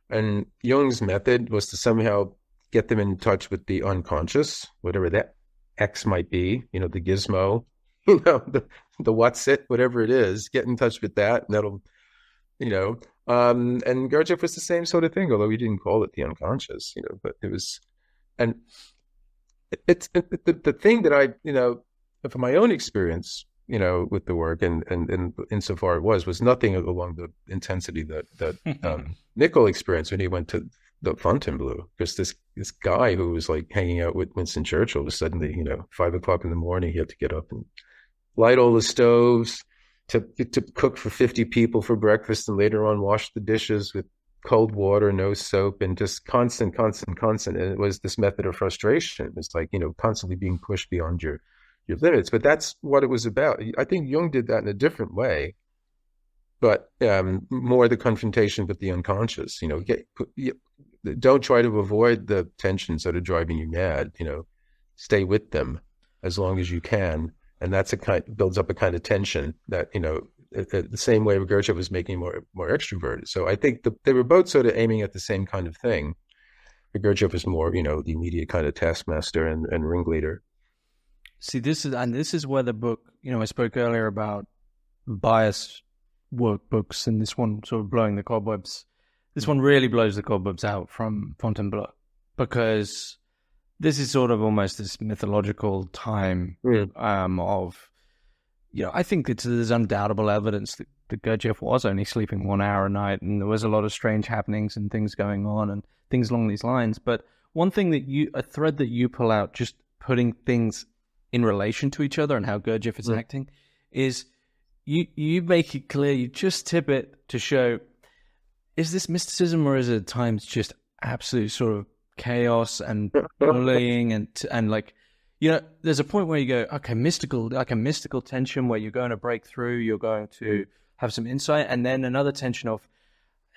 And Jung's method was to somehow get them in touch with the unconscious, whatever that X might be, the gizmo, the what's it, whatever it is, get in touch with that, and that'll, and Gurdjieff was the same sort of thing, although he didn't call it the unconscious, but it was, and it's the thing that I, from my own experience, with the work and insofar it was nothing along the intensity that Nicoll experienced when he went to the Fontainebleau, because this guy who was like hanging out with Winston Churchill was suddenly, 5 o'clock in the morning, he had to get up and light all the stoves to cook for 50 people for breakfast, and later on wash the dishes with cold water, no soap, and just constant. And it was this method of frustration. It's like, constantly being pushed beyond your limits. But that's what it was about. I think Jung did that in a different way, but more the confrontation with the unconscious. Don't try to avoid the tensions that are driving you mad. Stay with them as long as you can. And that's builds up a kind of tension that, the same way Gurdjieff was making more extroverted. So I think they were both sort of aiming at the same kind of thing. But Gurdjieff was more, the immediate kind of taskmaster and ringleader. See, this is where the book, I spoke earlier about bias workbooks, and this one sort of blowing the cobwebs. This one really blows the cobwebs out from Fontainebleau, because this is sort of almost this mythological time of, I think there's undoubtable evidence that Gurdjieff was only sleeping 1 hour a night, and there was a lot of strange happenings and things going on and things along these lines. But one thing a thread that you pull out, just putting things in relation to each other and how Gurdjieff is acting, is you make it clear, you just tip it to show, is this mysticism, or is it at times just absolute sort of chaos and bullying and like, there's a point where you go, okay, like a mystical tension where you're going to break through, you're going to have some insight, and then another tension of,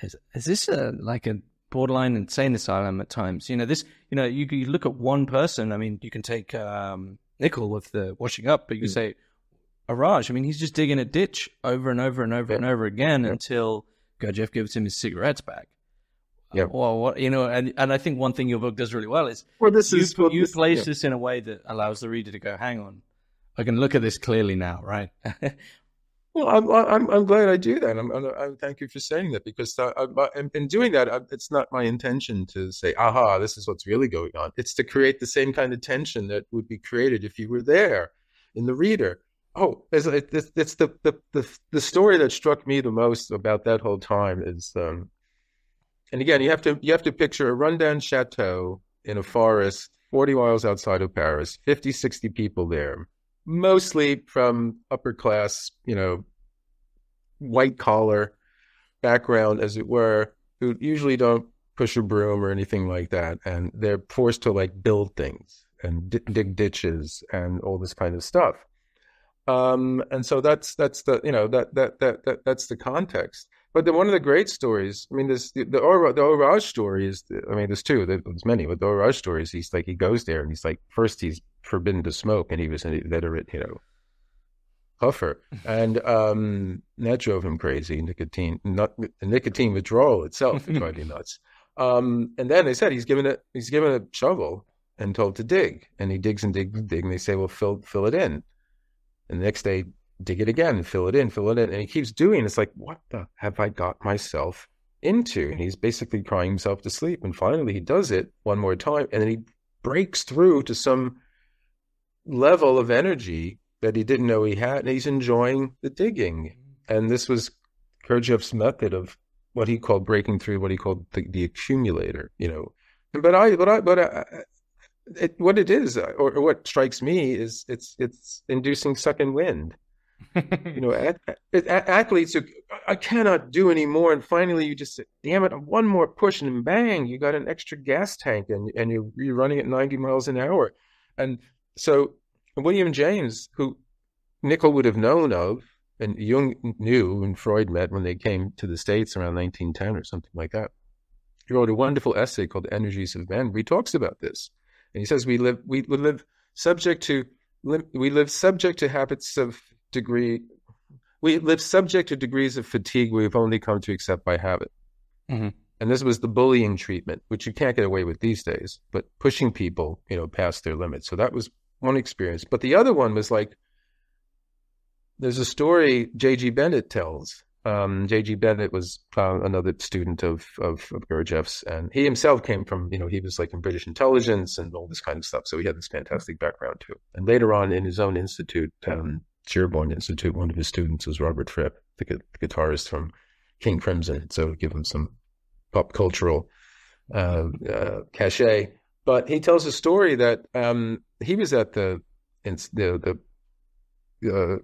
is this like a borderline insane asylum at times? You look at one person. I mean, you can take Nicoll with the washing up, but you say Orage. I mean, he's just digging a ditch over and over and over and over again until Gurdjieff gives him his cigarettes back. Yeah. Well, and I think one thing your book does really well is you place this in a way that allows the reader to go, hang on, I can look at this clearly now, right? Well, I'm glad I do that. I thank you for saying that, because in doing that, it's not my intention to say, aha, this is what's really going on. It's to create the same kind of tension that would be created if you were there in the reader. Oh, it's the story that struck me the most about that whole time is, and again, you have to picture a rundown chateau in a forest 40 miles outside of Paris, 50, 60 people there, mostly from upper class, white collar background, as it were, who usually don't push a broom or anything like that. And they're forced to like build things and dig ditches and all this kind of stuff. And so that's the, that's the context. But then one of the great stories, I mean, the Orage story is, there's two, there's many, but the Orage story is he goes there and he's like, first he's forbidden to smoke, and he was an inveterate, puffer. And that drove him crazy. Nicotine withdrawal itself is driving nuts. And then they said he's given a shovel and told to dig. And he digs and digs and digs, and they say, well, fill it in. And the next day, dig it again, fill it in. And he keeps doing it. It's like, what the have I got myself into? And he's basically crying himself to sleep. And finally he does it one more time. And then he breaks through to some level of energy that he didn't know he had. And he's enjoying the digging. And this was Gurdjieff's method of what he called breaking through, what he called the accumulator, what it is, or what strikes me is it's inducing second wind. You know, athletes who I cannot do anymore, and finally you just say, damn it, one more push, and bang, you got an extra gas tank, and you're running at 90 miles an hour. And so William James, who Nicoll would have known of, and Jung knew, and Freud met when they came to the States around 1910 or something like that. He wrote a wonderful essay called "Energies of Men," where he talks about this, and he says we live subject to habits of degree. We live subject to degrees of fatigue we've only come to accept by habit. Mm-hmm. And this was the bullying treatment, which you can't get away with these days, but pushing people, past their limits. So that was one experience. But the other one was like, there's a story J.G. Bennett tells. J.G. Bennett was another student of Gurdjieff's, and he himself came from, he was like in British intelligence and all this kind of stuff. So he had this fantastic background too. And later on in his own institute, Sherborne Institute, one of his students was Robert Fripp, the guitarist from King Crimson. So give him some pop cultural cachet. But he tells a story that he was at the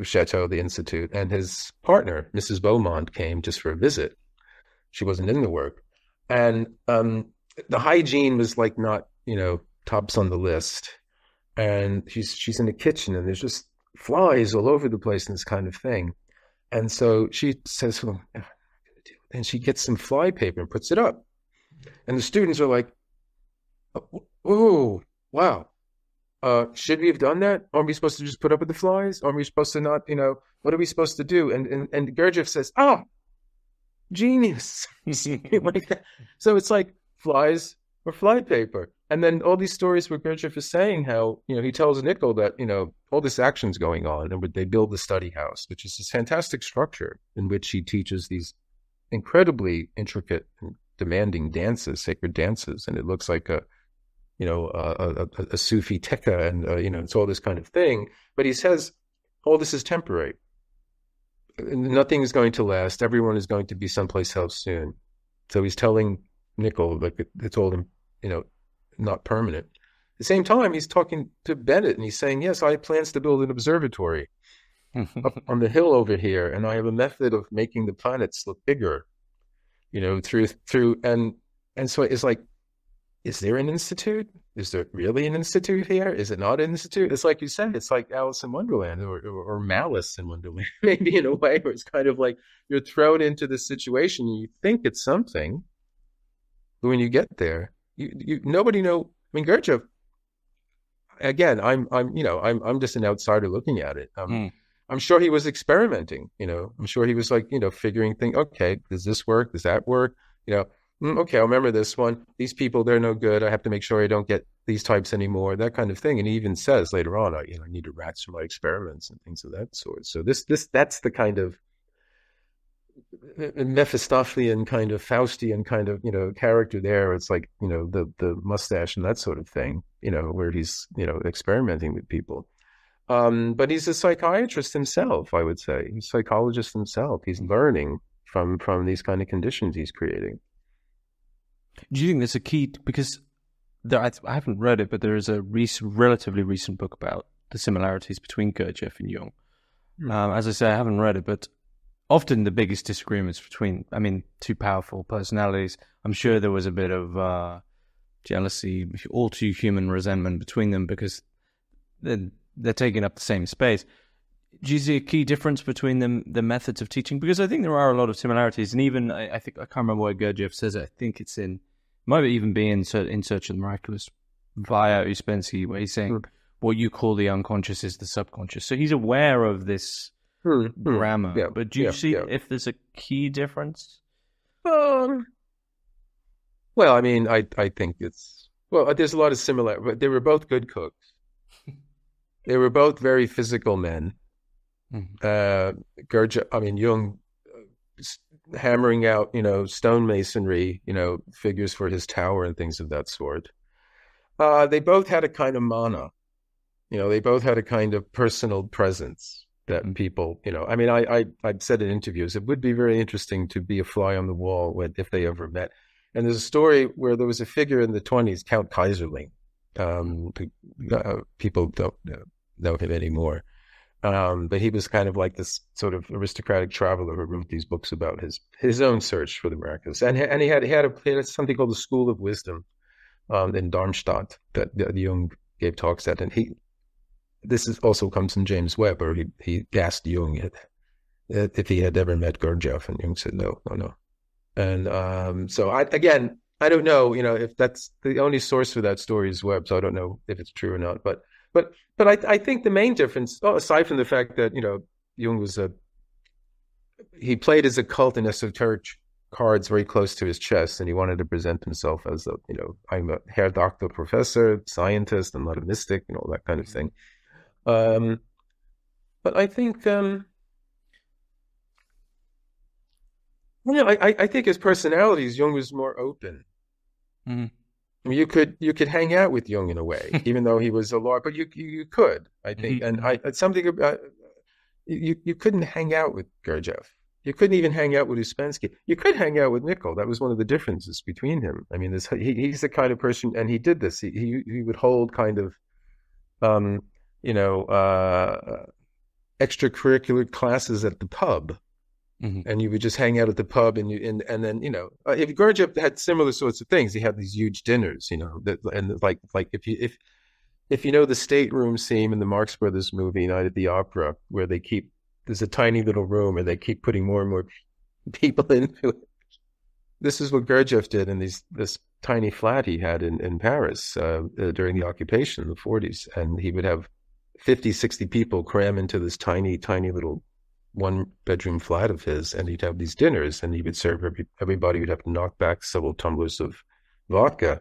chateau, the institute, and his partner, Mrs. Beaumont, came just for a visit. She wasn't in the work, and the hygiene was like not, tops on the list. And she's in the kitchen, and there's just flies all over the place and this kind of thing. And so she says, well, and she gets some fly paper and puts it up. And the students are like, oh, wow. Should we have done that? Aren't we supposed to just put up with the flies? Aren't we supposed to not, what are we supposed to do? And Gurdjieff says, genius. Like that. So it's like flies or fly paper. And then all these stories where Gurdjieff is saying how, he tells Nicoll that, all this action's going on, and they build the study house, which is this fantastic structure in which he teaches these incredibly intricate and demanding dances, sacred dances. And it looks like a Sufi tekka, and, it's all this kind of thing. But he says, all this is temporary. Nothing is going to last. Everyone is going to be someplace else soon. So he's telling Nicoll, like, it's all, not permanent. At the same time, he's talking to Bennett, and he's saying, yes, I have plans to build an observatory up on the hill over here, and I have a method of making the planets look bigger, through, and so it's like, is there an institute? Is there really an institute here? Is it not an institute? It's like you said, it's like Alice in Wonderland or Malice in Wonderland, maybe, in a way, where it's kind of like you're thrown into this situation and you think it's something, but when you get there, you nobody know. I mean, Gurdjieff, again, I'm just an outsider looking at it. I'm sure he was experimenting, I'm sure he was like, figuring things. Okay, does this work? Does that work? Okay, I'll remember this one. These people, they're no good. I have to make sure I don't get these types anymore, that kind of thing. And he even says later on, I need to rats for my experiments and things of that sort. So that's the kind of Mephistophelian kind of Faustian kind of, character there. It's like, the mustache and that sort of thing, where he's, experimenting with people. But he's a psychiatrist himself, I would say. He's a psychologist himself. He's learning from these kind of conditions he's creating. Do you think there's a key, because I haven't read it, but there is a relatively recent book about the similarities between Gurdjieff and Jung. As I say, I haven't read it, but often the biggest disagreements between, two powerful personalities. I'm sure there was a bit of jealousy, all too human resentment between them, because they're taking up the same space. Do you see a key difference between them, the methods of teaching? Because I think there are a lot of similarities, and even I think, I can't remember where Gurdjieff says it. I think it's might even be in Search of the Miraculous via Uspensky, where he's saying what you call the unconscious is the subconscious. So he's aware of this grammar. Yeah, but do you see if there's a key difference? Well, I think there's a lot of similarity, but they were both good cooks. They were both very physical men. Jung hammering out, stonemasonry, figures for his tower and things of that sort. They both had a kind of mana, they both had a kind of personal presence that people, I've said in interviews, it would be very interesting to be a fly on the wall if they ever met. And there's a story where there was a figure in the 1920s, Count Kaiserling. People don't know him anymore. But he was kind of like this sort of aristocratic traveler who wrote these books about his own search for the miraculous. And he had something called the School of Wisdom in Darmstadt that Jung gave talks at. And also comes from James Webb, where he asked Jung if he had ever met Gurdjieff, and Jung said no. And so I don't know, if that's the only source for that story is Webb, so I don't know if it's true or not. But I think the main difference, aside from the fact that Jung he played his occult and esoteric cards very close to his chest, and he wanted to present himself as I'm a Herr Doctor professor, scientist, I'm not a mystic, and all that kind of thing. But I think I think his personalities, Jung was more open. Mm-hmm. I mean, you could hang out with Jung in a way, even though he was a lawyer, but you could, I think. Mm-hmm. And something about you couldn't hang out with Gurdjieff. You couldn't even hang out with Uspensky. You could hang out with Nicoll. That was one of the differences between him. I mean, he's the kind of person, and he did this. He would hold kind of, extracurricular classes at the pub. Mm-hmm. And you would just hang out at the pub, and then if Gurdjieff had similar sorts of things, he had these huge dinners, and like if you know the stateroom scene in the Marx Brothers movie Night at the Opera, where there's a tiny little room and they keep putting more and more people into it. This is what Gurdjieff did in this tiny flat he had in Paris during the occupation in the 40s, and he would have 50, 60 people cram into this tiny little one-bedroom flat of his, and he'd have these dinners, and he would serve everybody would have to knock back several tumblers of vodka,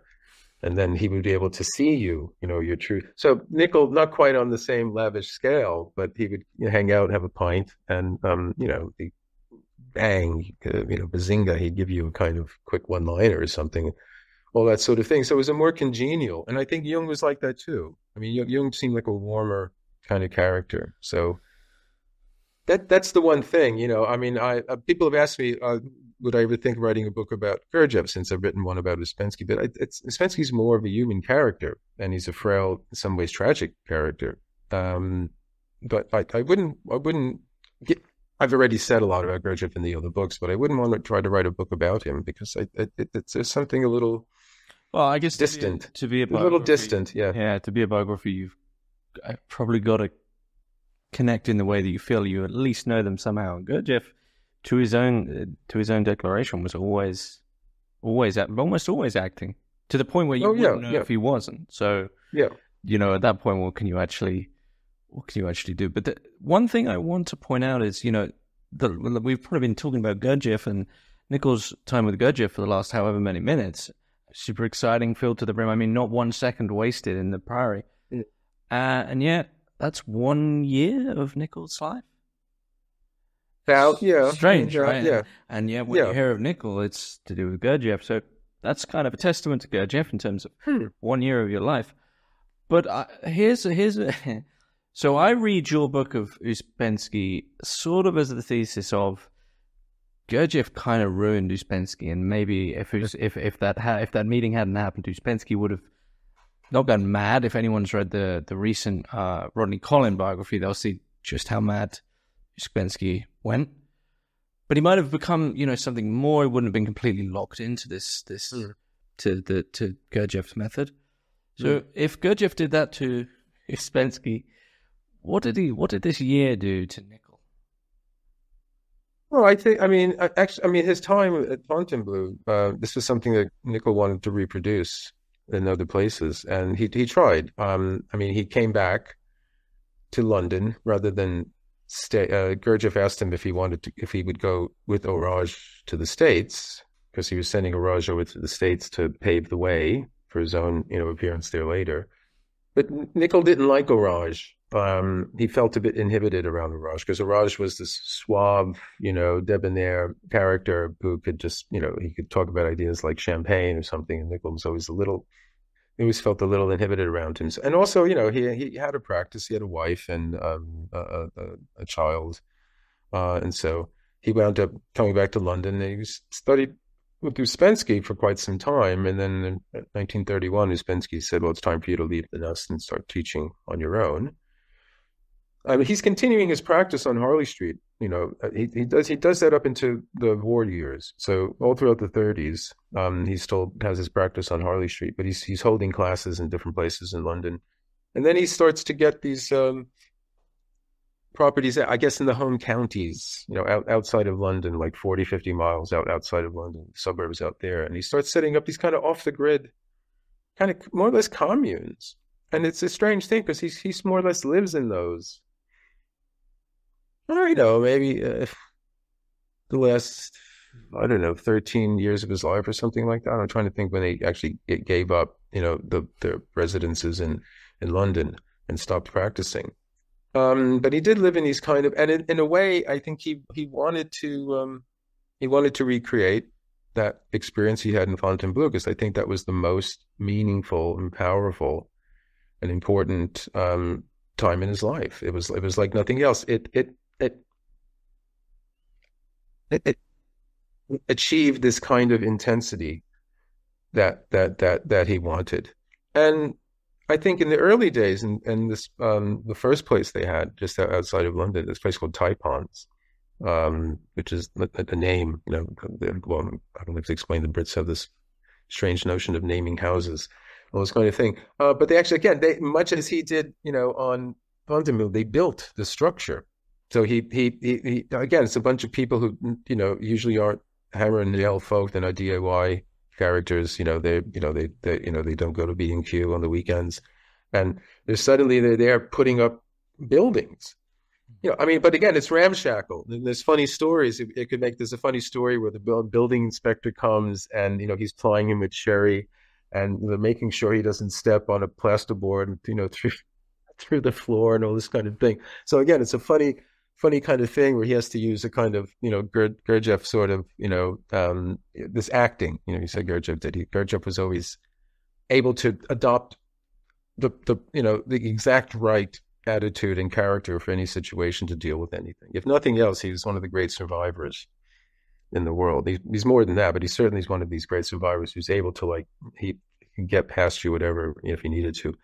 and then he would be able to see your true. So Nicoll, not quite on the same lavish scale, but he would hang out, have a pint, and bang, bazinga, he'd give you a kind of quick one-liner or something, all that sort of thing. So it was a more congenial, and I think Jung was like that too. I mean, Jung seemed like a warmer kind of character. So that's the one thing, I mean, people have asked me, would I ever think of writing a book about Gurdjieff, since I've written one about Uspensky? But Uspensky's more of a human character, and he's a frail, in some ways tragic character. But I wouldn't get. I've already said a lot about Gurdjieff in the other books, but I wouldn't want to try to write a book about him, because there's something a little, I guess distant. To be a little distant, yeah. Yeah, to be a biography, you've probably got to connect in the way that you feel you at least know them somehow. And Gurdjieff, to his own declaration, was almost always acting, to the point where you wouldn't know if he wasn't. So at that point, what can you actually do? But the one thing I want to point out is, we've probably been talking about Gurdjieff and Nicoll's time with Gurdjieff for the last however many minutes. Super exciting, filled to the brim. I mean, not 1 second wasted in the Priory. And yet, that's 1 year of Nicoll's life. Strange, right? Yeah. And yet, when you hear of Nicoll, it's to do with Gurdjieff. So that's kind of a testament to Gurdjieff in terms of 1 year of your life. But so I read your book of Uspensky sort of as the thesis of Gurdjieff kind of ruined Uspensky, and maybe if that meeting hadn't happened, Uspensky would have not gone mad. If anyone's read the recent Rodney Collin biography, they'll see just how mad Uspensky went. But he might have become, something more. He wouldn't have been completely locked into this to Gurdjieff's method. So if Gurdjieff did that to Uspensky, what did this year do to Nicoll? Well, actually, his time at Fontainebleau, this was something that Nicoll wanted to reproduce in other places, and he tried. He came back to London rather than stay. Gurdjieff asked him if he would go with Orage to the States, because he was sending Orage over to the States to pave the way for his own, appearance there later. But Nicoll didn't like Orage. He felt a bit inhibited around Orage, because Orage was this suave, debonair character who could just, he could talk about ideas like champagne or something, and Nicoll was always felt a little inhibited around him. And also, he had a practice, he had a wife and a child, and so he wound up coming back to London, and he studied with Uspensky for quite some time, and then in 1931, Uspensky said, well, it's time for you to leave the nest and start teaching on your own. I mean, he's continuing his practice on Harley Street. You know, he does that up into the war years. So all throughout the 30s, he still has his practice on Harley Street, but he's holding classes in different places in London. And then he starts to get these properties, I guess, in the home counties, you know, outside of London, like 40, 50 miles outside of London, suburbs out there. And he starts setting up these kind of off the grid, kind of more or less communes. And it's a strange thing because he's more or less lives in those. I don't know, maybe the last, I don't know, 13 years of his life or something like that. I'm trying to think when they actually gave up, you know, the residences in London and stopped practicing. But he did live in these kind of, and in a way, I think he wanted to recreate that experience he had in Fontainebleau, because I think that was the most meaningful and powerful and important time in his life. It was like nothing else. It achieved this kind of intensity that he wanted. And I think in the early days, and this the first place they had just outside of London, this place called Taipans, which is a name. You know, well, I don't have to explain. The Brits have this strange notion of naming houses, all this kind of thing. But they actually, again, much as he did, you know, on Fontainebleau, they built the structure. So he again, it's a bunch of people who, you know, usually aren't hammer and nail folk. They're not DIY characters. You know, they don't go to B&Q on the weekends, and they're there putting up buildings. You know, I mean, but again, it's ramshackle. And there's funny stories. There's a funny story where the building inspector comes and, you know, he's plying him with sherry, and they're making sure he doesn't step on a plasterboard, you know, through the floor and all this kind of thing. So again, it's a funny kind of thing where he has to use a kind of, you know, Gurdjieff sort of, you know, this acting. You know, you said Gurdjieff did. Gurdjieff was always able to adopt the you know, the exact right attitude and character for any situation to deal with anything. If nothing else, he was one of the great survivors in the world. He's more than that, but he certainly is one of these great survivors who's able to, like, he can get past you, whatever, if he needed to.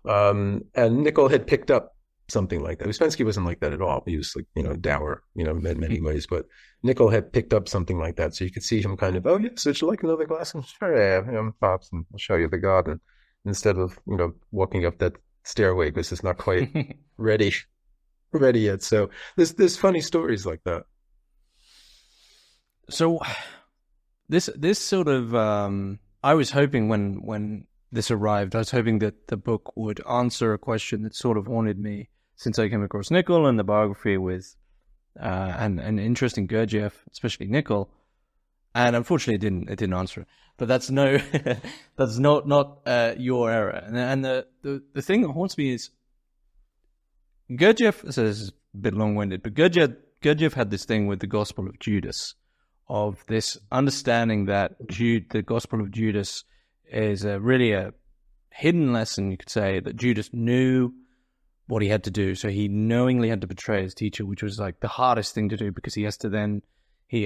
And Nicoll had picked up something like that. Ouspensky wasn't like that at all. He was, like, you know, dour, you know, in many ways, but Nicoll had picked up something like that. So you could see him kind of, oh yes, would you like another glass? And sure, yeah, Pops, and I'll show you the garden, instead of, you know, walking up that stairway because it's not quite ready yet. So there's funny stories like that. So this sort of I was hoping when this arrived, I was hoping that the book would answer a question that sort of haunted me since I came across Nicoll and the biography with an interesting Gurdjieff, especially Nicoll, and unfortunately it didn't answer it. But that's that's not your error. And the thing that haunts me is Gurdjieff. So this is a bit long-winded, but Gurdjieff had this thing with the Gospel of Judas, of this understanding that the Gospel of Judas is really a hidden lesson, you could say, that Judas knew what he had to do. So he knowingly had to betray his teacher, which was like the hardest thing to do, because he has to then,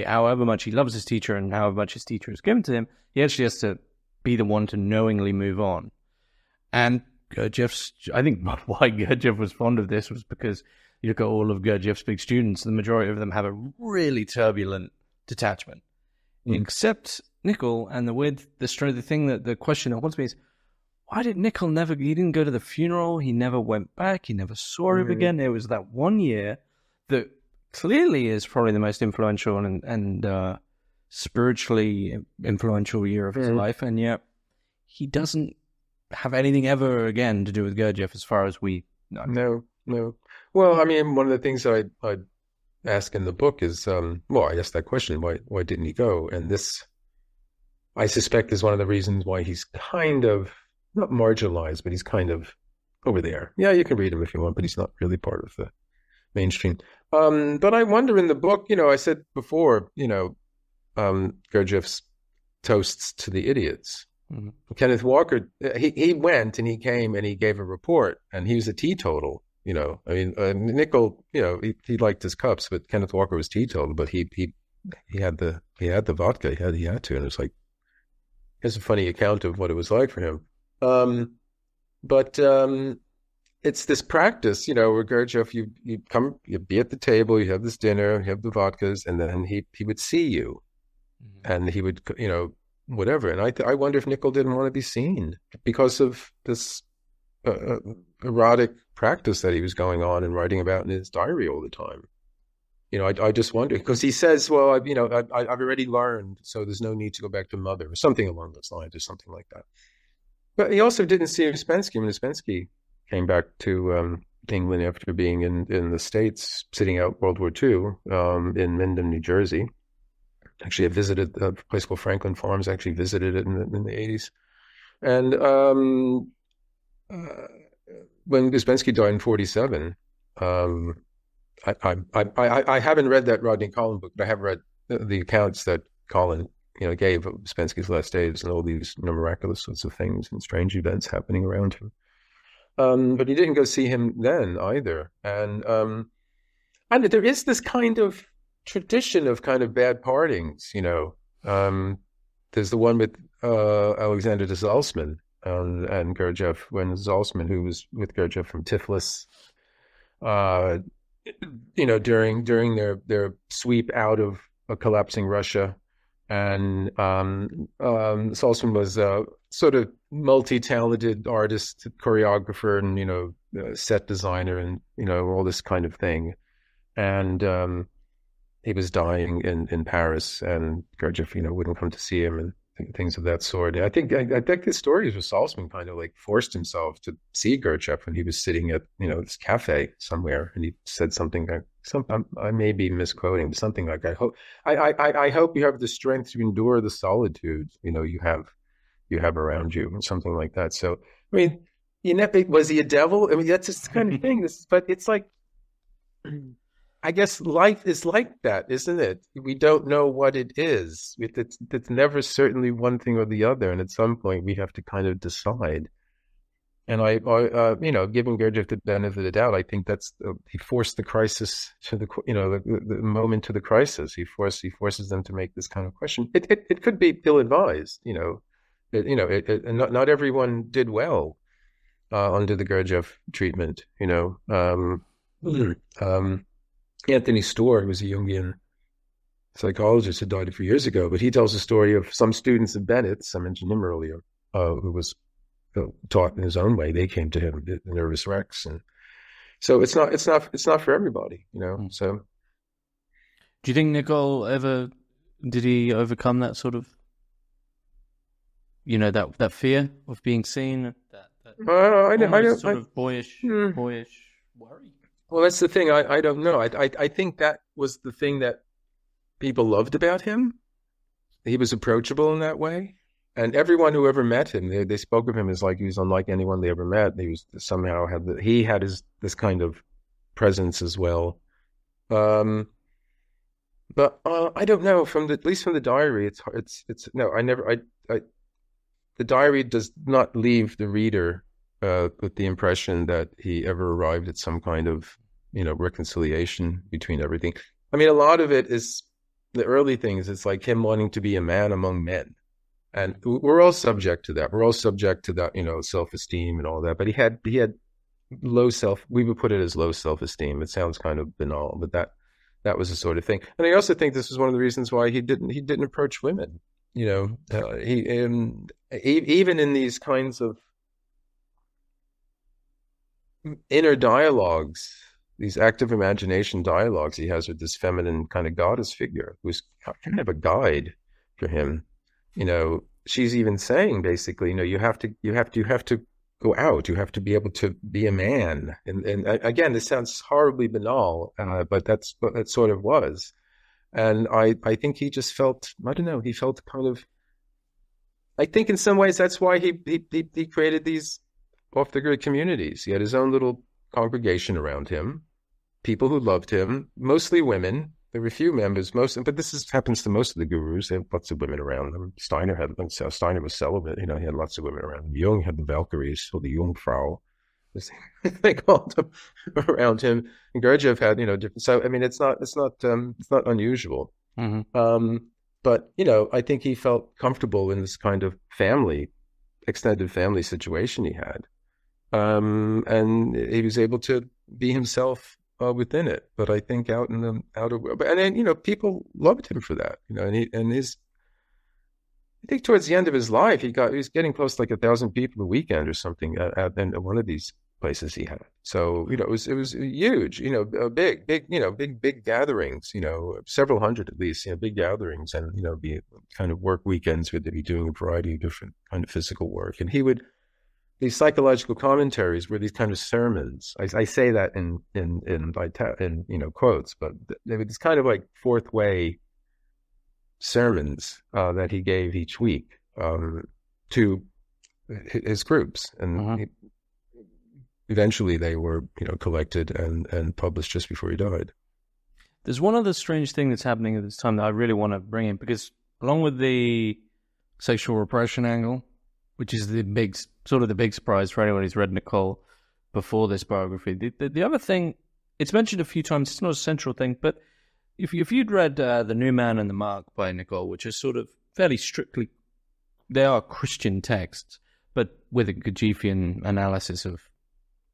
however much he loves his teacher and however much his teacher is given to him, he actually has to be the one to knowingly move on. And I think why Gurdjieff was fond of this was because you look at all of Gurdjieff's big students, the majority of them have a really turbulent detachment. Except Nicoll, and the question that haunts me is, why did Nicoll he didn't go to the funeral, he never went back, he never saw him again. It was that 1 year that clearly is probably the most influential and spiritually influential year of his life, and yet he doesn't have anything ever again to do with Gurdjieff as far as we know. No. Well, I mean, one of the things I ask in the book is, I asked that question, why didn't he go? And this, I suspect, is one of the reasons why he's kind of, not marginalized, but he's kind of over there. Yeah, you can read him if you want, but he's not really part of the mainstream. But I wonder in the book, you know, I said before, you know, Gurdjieff's toasts to the idiots. Mm-hmm. Kenneth Walker, he went and he came and he gave a report, and he was a teetotal. You know, I mean, Nicoll, you know, he liked his cups, but Kenneth Walker was teetotal. But he had the vodka. He had to, and it was like, here's a funny account of what it was like for him. But it's this practice, where Gurdjieff, you come, you'd be at the table, you have this dinner, you have the vodkas, and then he would see you, and he would, whatever. And I wonder if Nicoll didn't want to be seen because of this erotic practice that he was going on and writing about in his diary all the time. I just wonder, because he says, well, I've already learned, so there's no need to go back to mother, or something along those lines, or something like that. But he also didn't see Uspensky when Uspensky came back to England after being in the States, sitting out World War II in Minden, New Jersey. Actually, I visited a place called Franklin Farms, actually visited it in the 80s. And when Uspensky died in 1947, I haven't read that Rodney Collin book, but I have read the accounts that Collin, gave of Uspensky's last days and all these miraculous sorts of things and strange events happening around him. But he didn't go see him then either. And there is this kind of tradition of kind of bad partings, There's the one with Alexander de Salzman and Gurdjieff, when Salzman, who was with Gurdjieff from Tiflis, during their sweep out of a collapsing Russia. And Salzman was a sort of multi-talented artist, choreographer, and set designer, and all this kind of thing. And he was dying in Paris, and Gurdjieff wouldn't come to see him, and things of that sort. I think the stories with Salzman kind of like forced himself to see Gurdjieff when he was sitting at this cafe somewhere, and he said something like, I may be misquoting, but something like, I hope you have the strength to endure the solitude you have around you, or something like that. So I mean, was he a devil? I mean, that's just the kind of thing. But it's like, I guess life is like that, isn't it? We don't know what it is. It's never certainly one thing or the other, and at some point we have to kind of decide. And giving Gurdjieff the benefit of the doubt, I think that's he forced the crisis to the moment to the crisis. He forces them to make this kind of question. It could be ill-advised, and not everyone did well under the Gurdjieff treatment. Anthony Storr, who was a Jungian psychologist who died a few years ago, but he tells the story of some students of Bennett's, I mentioned him earlier, who was taught in his own way. They came to him, the nervous wrecks, and so it's not for everybody, So, do you think Nicoll did he overcome that sort of, that fear of being seen, that sort of boyish worry? Well, that's the thing. I don't know. I think that was the thing that people loved about him. He was approachable in that way. And everyone who ever met him, they spoke of him as like he was unlike anyone they ever met. He was somehow he had this kind of presence as well. But I don't know. At least from the diary, it's no. The diary does not leave the reader with the impression that he ever arrived at some kind of reconciliation between everything. I mean, a lot of it is the early things. It's like him wanting to be a man among men. And we're all subject to that. We're all subject to that, self-esteem and all that. But he had low we would put it as low self-esteem. It sounds kind of banal, but that was the sort of thing. And I also think this was one of the reasons why he didn't approach women. Even in these kinds of inner dialogues, these active imagination dialogues he has with this feminine kind of goddess figure, who's kind of a guide for him. She's even saying basically, you have to go out. You have to be able to be a man. And again, this sounds horribly banal, but that's what it sort of was. And I think he just felt, I don't know, he felt kind of, I think in some ways that's why he created these off the grid communities. He had his own little congregation around him, people who loved him, mostly women. There were a few members, but this happens to most of the gurus. They have lots of women around them. Steiner was celibate. He had lots of women around him. Jung had the Valkyries, or the Jungfrau, as they called them, around him. And Gurdjieff had, different. So I mean, it's not unusual. Mm-hmm. But I think he felt comfortable in this kind of extended family situation he had. And he was able to be himself within it. But I think out in the outer world, and then people loved him for that. I think towards the end of his life, he was getting close to like 1,000 people a weekend or something at one of these places he had. So it was huge. Big gatherings. Several hundred at least. Big gatherings, and be kind of work weekends where they'd be doing a variety of different kind of physical work. And these psychological commentaries were these kind of sermons. I say that in quotes, but they were this kind of like fourth way sermons that he gave each week to his groups, and eventually they were collected and published just before he died. There's one other strange thing that's happening at this time that I really want to bring in, because along with the sexual repression angle, which is the big surprise for anyone who's read Nicoll before this biography, the other thing, it's mentioned a few times, it's not a central thing, but if you'd read The New Man and the Mark by Nicoll, which is sort of fairly strictly, they are Christian texts, but with a Gurdjieffian analysis of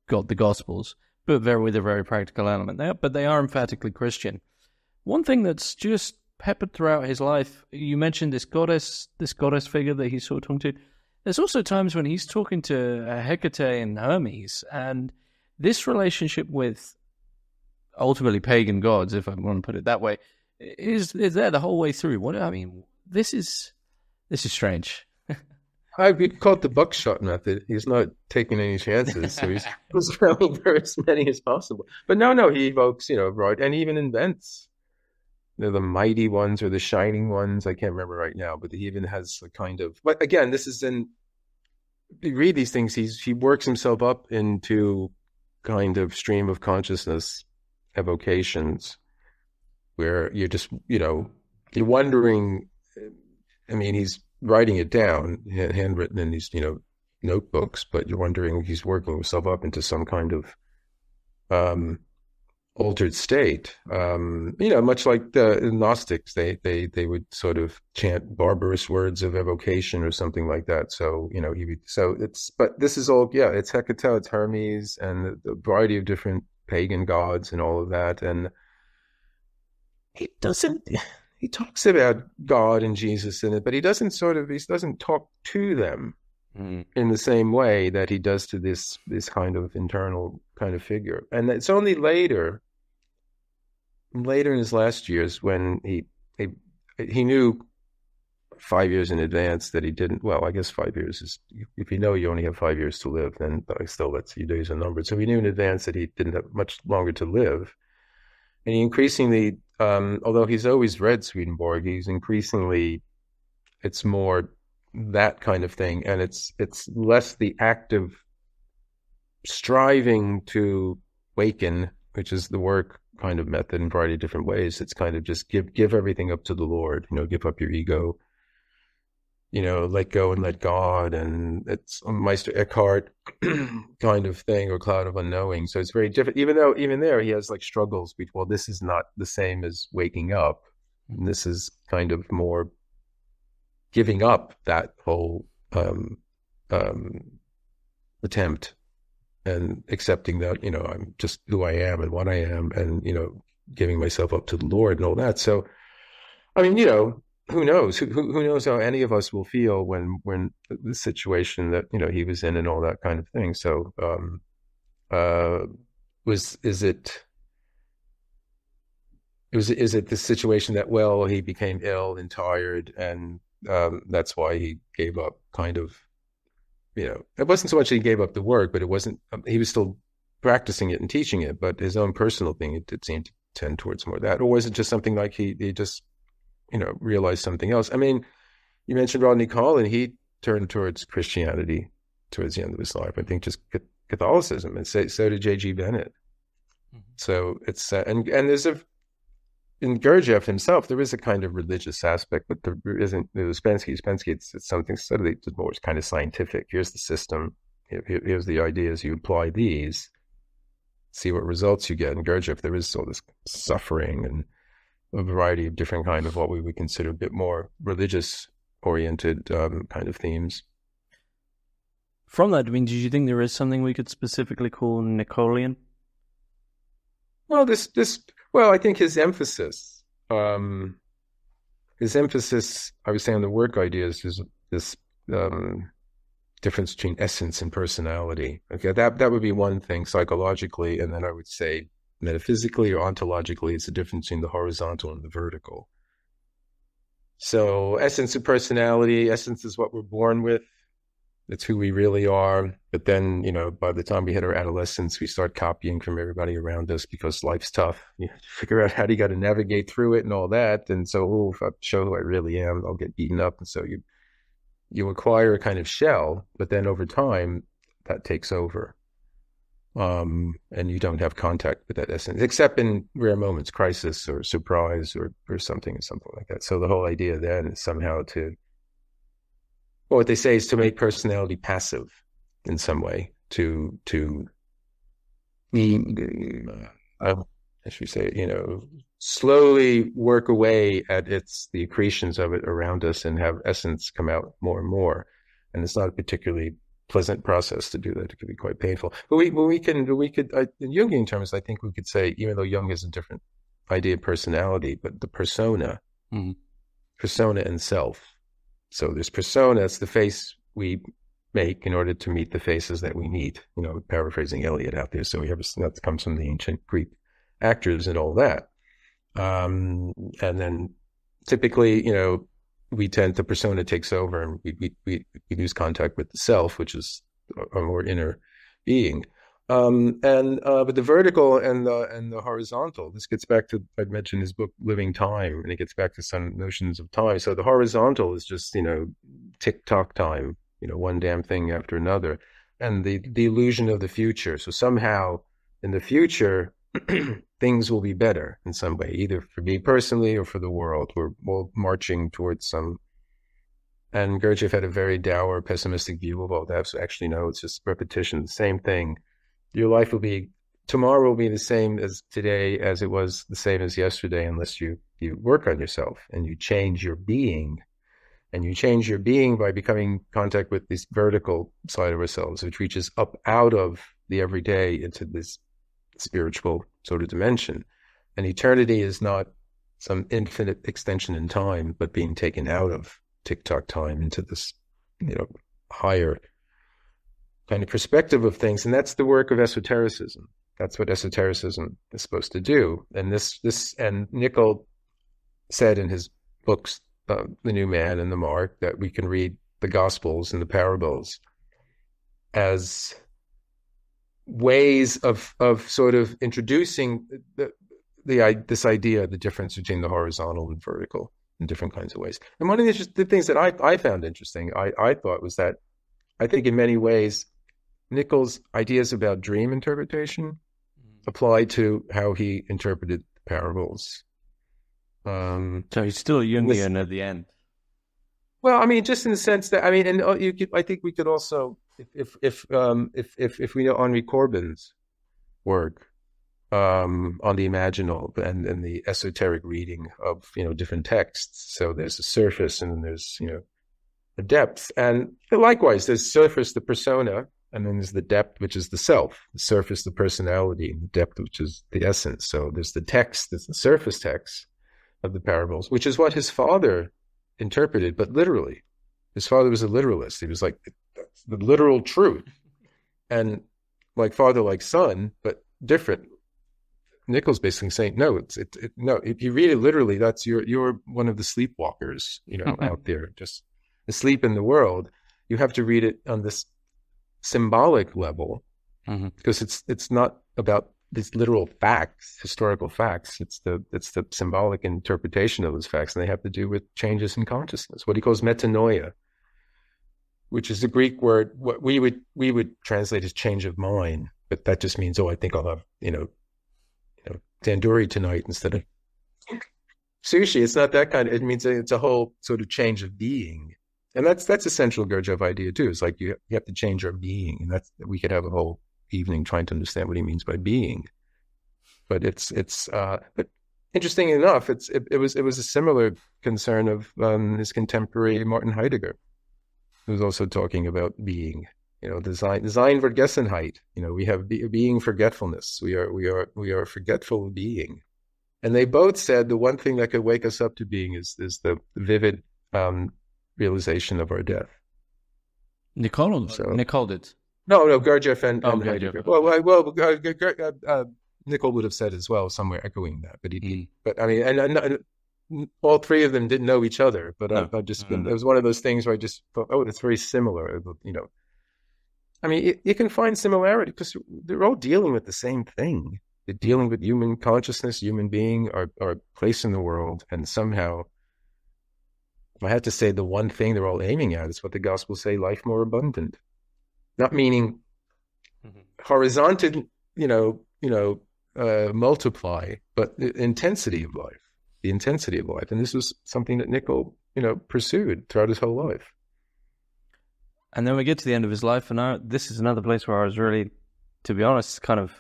the Gospels, but with a very practical element. They are emphatically Christian. One thing that's just peppered throughout his life, you mentioned this goddess figure that he's sort of talking to. There's also times when he's talking to Hecate and Hermes, and this relationship with ultimately pagan gods, if I want to put it that way, is there the whole way through. This is strange. I would call it the buckshot method. He's not taking any chances, so he's throwing for as many as possible. But no, he evokes, right, and he even invents the mighty ones or the shining ones. I can't remember right now, but he even has a kind of. But again, this is you read these things. He works himself up into kind of stream of consciousness evocations where you're just, you're wondering. I mean, he's writing it down, handwritten in these, notebooks, but you're wondering he's working himself up into some kind of altered state. Much like the Gnostics, they would sort of chant barbarous words of evocation or something like that. So, but this is all, it's Hecate, it's Hermes, and the variety of different pagan gods and all of that. And he talks about God and Jesus in it, but he doesn't talk to them in the same way that he does to this kind of internal kind of figure. And it's only later in his last years when he knew 5 years in advance that he didn't. Well, I guess 5 years is, if you know you only have 5 years to live, then still that's your days are numbered. So he knew in advance that he didn't have much longer to live. And he increasingly, although he's always read Swedenborg, it's more that kind of thing. And it's less the active striving to waken, which is the work kind of method in a variety of different ways. It's kind of just give everything up to the Lord, give up your ego, let go and let God. And it's a Meister Eckhart kind of thing, or cloud of unknowing. So it's very different, even though even there he has like struggles between, well, this is not the same as waking up. And this is kind of more giving up that whole attempt and accepting that, I'm just who I am and what I am, and, giving myself up to the Lord and all that. So, I mean, who knows? Who knows how any of us will feel when the situation that he was in and all that kind of thing. So, is it the situation that, well, he became ill and tired, and that's why he gave up? Kind of, it wasn't so much that he gave up the work, but it wasn't. He was still practicing it and teaching it, but his own personal thing, it seemed to tend towards more of that. Or was it just something like he just realized something else? I mean, you mentioned Maurice Nicoll, and he turned towards Christianity towards the end of his life. I think just Catholicism, and so did J.G. Bennett. Mm-hmm. So it's and there's in Gurdjieff himself, there is a kind of religious aspect, but there isn't. Ouspensky, it's something slightly more kind of scientific. Here's the system. Here's the ideas. You apply these, see what results you get. In Gurdjieff, there is all this suffering and a variety of different kind of what we would consider a bit more religious oriented kind of themes. From that, I mean, do you think there is something we could specifically call Nicollian? Well, I think his emphasis, I would say, on the work ideas is this difference between essence and personality. Okay, that would be one thing psychologically, and then I would say metaphysically or ontologically, it's the difference between the horizontal and the vertical. So essence and personality, essence is what we're born with. It's who we really are. But then, by the time we hit our adolescence, we start copying from everybody around us because life's tough. You figure out how you got to navigate through it and all that. And so, if I show who I really am, I'll get beaten up. And so you acquire a kind of shell, but then over time, that takes over. And you don't have contact with that essence, except in rare moments, crisis or surprise or something like that. So the whole idea then is somehow what they say is to make personality passive in some way, to slowly work away at the accretions of it around us and have essence come out more and more. And it's not a particularly pleasant process to do that. It could be quite painful. But we could, in Jungian terms, I think we could say, even though Jung has a different idea of personality, but the persona, persona and self. So there's persona, it's the face we make in order to meet the faces that we meet, paraphrasing Eliot out there. So that comes from the ancient Greek actors and all that. And then typically, the persona takes over and we lose contact with the self, which is a more inner being. But the vertical and the horizontal, this gets back to, I'd mentioned his book, Living Time, and it gets back to some notions of time. So the horizontal is just, tick-tock time, one damn thing after another. And the illusion of the future. So somehow in the future, things will be better in some way, either for me personally or for the world. We're all marching towards some. And Gurdjieff had a very dour, pessimistic view of all that. So actually, no, it's just repetition, the same thing. Your life tomorrow will be the same as today as it was the same as yesterday, unless you work on yourself and you change your being. And you change your being by becoming in contact with this vertical side of ourselves, which reaches up out of the everyday into this spiritual sort of dimension. And eternity is not some infinite extension in time, but being taken out of tick-tock time into this, higher kind of perspective of things. And that's the work of esotericism. That's what esotericism is supposed to do. And and Nicoll said in his books, The New Man and the Mark, that we can read the Gospels and the parables as ways of sort of introducing this idea, the difference between the horizontal and vertical in different kinds of ways. And one of the things that I found interesting, I thought, was that I think in many ways Nicoll's ideas about dream interpretation apply to how he interpreted parables. So he's still Jungian at the end. Well, I mean, just in the sense that, I mean, and I think we could also, if we know Henri Corbin's work on the imaginal and the esoteric reading of different texts. So there's a surface and then there's a depth, and likewise there's surface, the persona, and then there's the depth, which is the self. The surface, the personality, and the depth, which is the essence. So there's the text, there's the surface text of the parables, which is what his father interpreted, but literally. His father was a literalist. He was like, that's the literal truth. And like father, like son, but different. Nicoll's basically saying, no, no, if you read it literally, that's you're one of the sleepwalkers, out there, just asleep in the world. You have to read it on this symbolic level, because it's not about these literal facts, historical facts. It's the symbolic interpretation of those facts, and they have to do with changes in consciousness, what he calls metanoia, which is the Greek word what we would translate as change of mind, but that just means, I think I'll have tandoori tonight instead of sushi. It's not that kind of. It means it's a whole sort of change of being, and that's a central Gurdjieff idea too. It's like you have to change our being, and we could have a whole evening trying to understand what he means by being. But but interesting enough, it was a similar concern of his contemporary Martin Heidegger, who was also talking about being Sein Vergessenheit. We have being forgetfulness. We are forgetful being. And they both said the one thing that could wake us up to being is the vivid realization of our death. Nicoll did. No, Gurdjieff and Gurdjieff. Nicoll would have said as well, somewhere echoing that. But I mean, and all three of them didn't know each other. But it was one of those things where I just thought, oh, that's very similar. I mean, you can find similarity because they're all dealing with the same thing. They're dealing with human consciousness, human being, our place in the world, and somehow, if I had to say the one thing they're all aiming at, is what the Gospels say: life more abundant. Not meaning horizontal, multiply, but the intensity of life. The intensity of life, and this was something that Nicoll, pursued throughout his whole life. And then we get to the end of his life, and this is another place where I was really, to be honest, kind of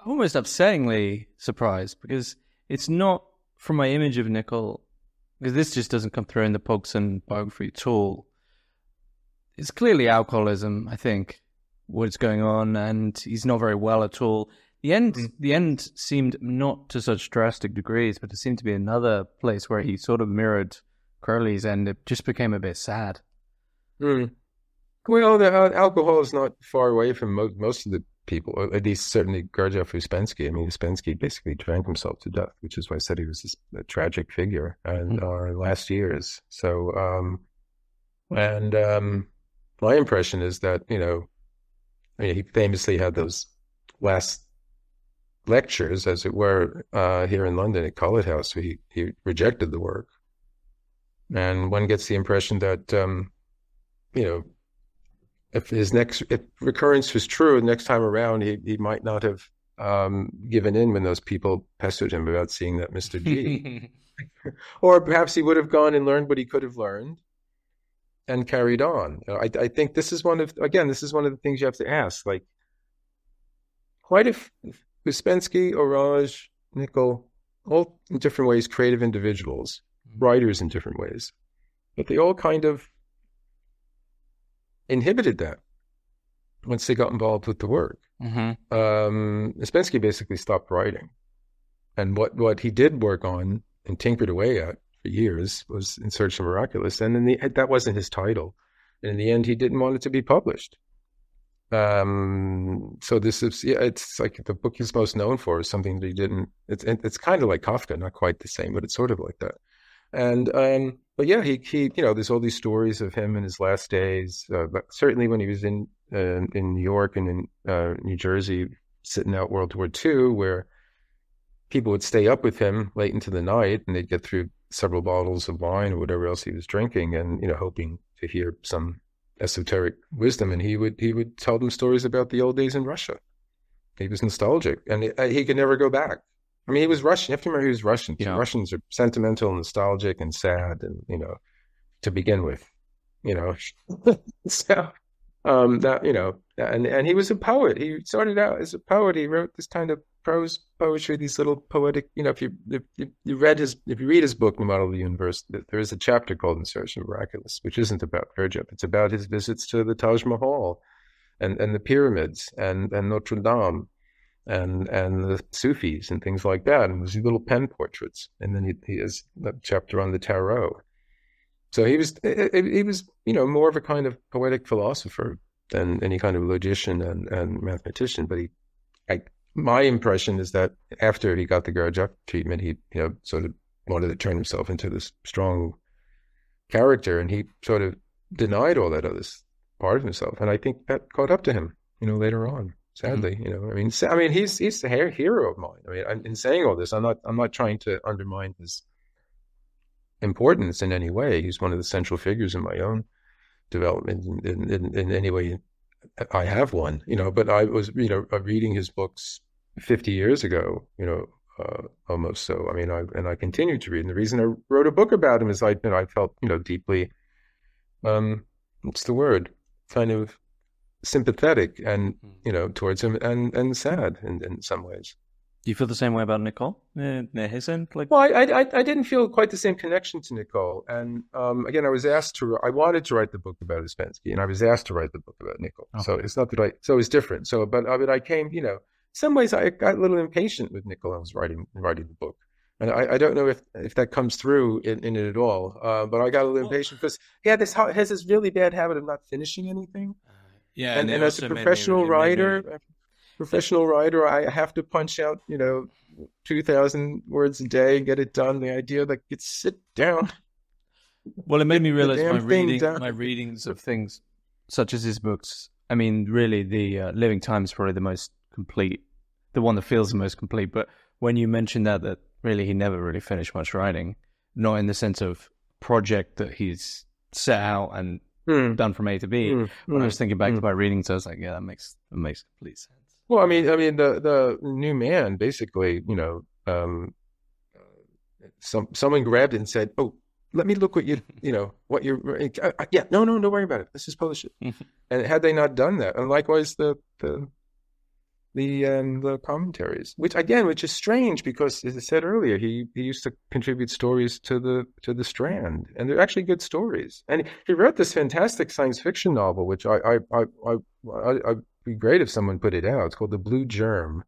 almost upsettingly surprised, because it's not from my image of Nicoll, because this just doesn't come through in the Pogson biography at all. It's clearly alcoholism, I think, what's going on, and he's not very well at all. The end seemed not to such drastic degrees, but it seemed to be another place where he sort of mirrored Crowley's, and it just became a bit sad. Well, the alcohol is not far away from most of the people, or at least certainly Gurdjieff Uspensky. I mean, Uspensky basically drank himself to death, which is why I said he was a tragic figure in our last years. So, my impression is that, he famously had those last lectures, as it were, here in London at College House, where he rejected the work. And one gets the impression that, if recurrence was true, next time around, he might not have given in when those people pestered him about seeing that Mr. G. Or perhaps he would have gone and learned what he could have learned and carried on. I think this is one of the things you have to ask. Like, quite if Uspensky, Orage, Nicoll, all in different ways, creative individuals, writers in different ways, but they all kind of inhibited that once they got involved with the work. Uspensky basically stopped writing, and what he did work on and tinkered away at for years was In Search of Miraculous, and that wasn't his title, and in the end he didn't want it to be published. So this is, it's like the book he's most known for is something that he didn't. It's kind of like Kafka, not quite the same, but it's sort of like that. And but yeah, he there's all these stories of him in his last days. But certainly when he was in New York and in New Jersey, sitting out World War II, where people would stay up with him late into the night, and they'd get through several bottles of wine or whatever else he was drinking, and hoping to hear some esoteric wisdom, and he would tell them stories about the old days in Russia. He was nostalgic, and he could never go back. I mean, he was Russian. You have to remember he was Russian. So Russians are sentimental, nostalgic, and sad, and to begin with, so and he was a poet. He started out as a poet. He wrote this kind of prose poetry, these little poetic. If you read his book, The Model of the Universe, there is a chapter called In Search of Miraculous, which isn't about Gurdjieff. It's about his visits to the Taj Mahal, and the pyramids, and Notre Dame, and the Sufis and things like that. And there's these little pen portraits, and then he has a chapter on the tarot. So he was more of a kind of poetic philosopher than any kind of logician and mathematician. But my impression is that after he got the Gurdjieff treatment, he sort of wanted to turn himself into this strong character, and he sort of denied all that other part of himself. And I think that caught up to him, later on. Sadly, I mean, he's a hero of mine. I mean, in saying all this, I'm not trying to undermine his importance in any way. He's one of the central figures in my own development in any way I have one, but I was, reading his books 50 years ago, almost. So, I mean, I continue to read. And the reason I wrote a book about him is I felt, deeply, what's the word? Kind of sympathetic and, towards him and sad in some ways. Do you feel the same way about Nicoll? Near his end? Like, Well, I didn't feel quite the same connection to Nicoll. And again, I wanted to write the book about Ouspensky, and I was asked to write the book about Nicoll. Okay. So it's not that so it's different. So, but I came, in some ways I got a little impatient with Nicoll. I was writing the book. And I don't know if that comes through in it at all. But I got a little impatient because he has this really bad habit of not finishing anything. Yeah. And as a professional writer, I have to punch out, 2,000 words a day, get it done. The idea that you sit down. Well, it made me realize my readings of things such as his books. I mean, really, the Living Time is probably the most complete, the one that feels the most complete. But when you mentioned that really he never really finished much writing, not in the sense of project that he's set out and done from A to B. When I was thinking back to my readings, I was like, yeah, that makes complete sense. Well, I mean, the new man basically, someone grabbed it and said, "Oh, let me look what what you're." Yeah, no, don't worry about it. Let's just publish it. And had they not done that, and likewise the commentaries, which is strange because, as I said earlier, he used to contribute stories to the Strand, and they're actually good stories. And he wrote this fantastic science fiction novel, which I'd be great if someone put it out. It's called The Blue Germ.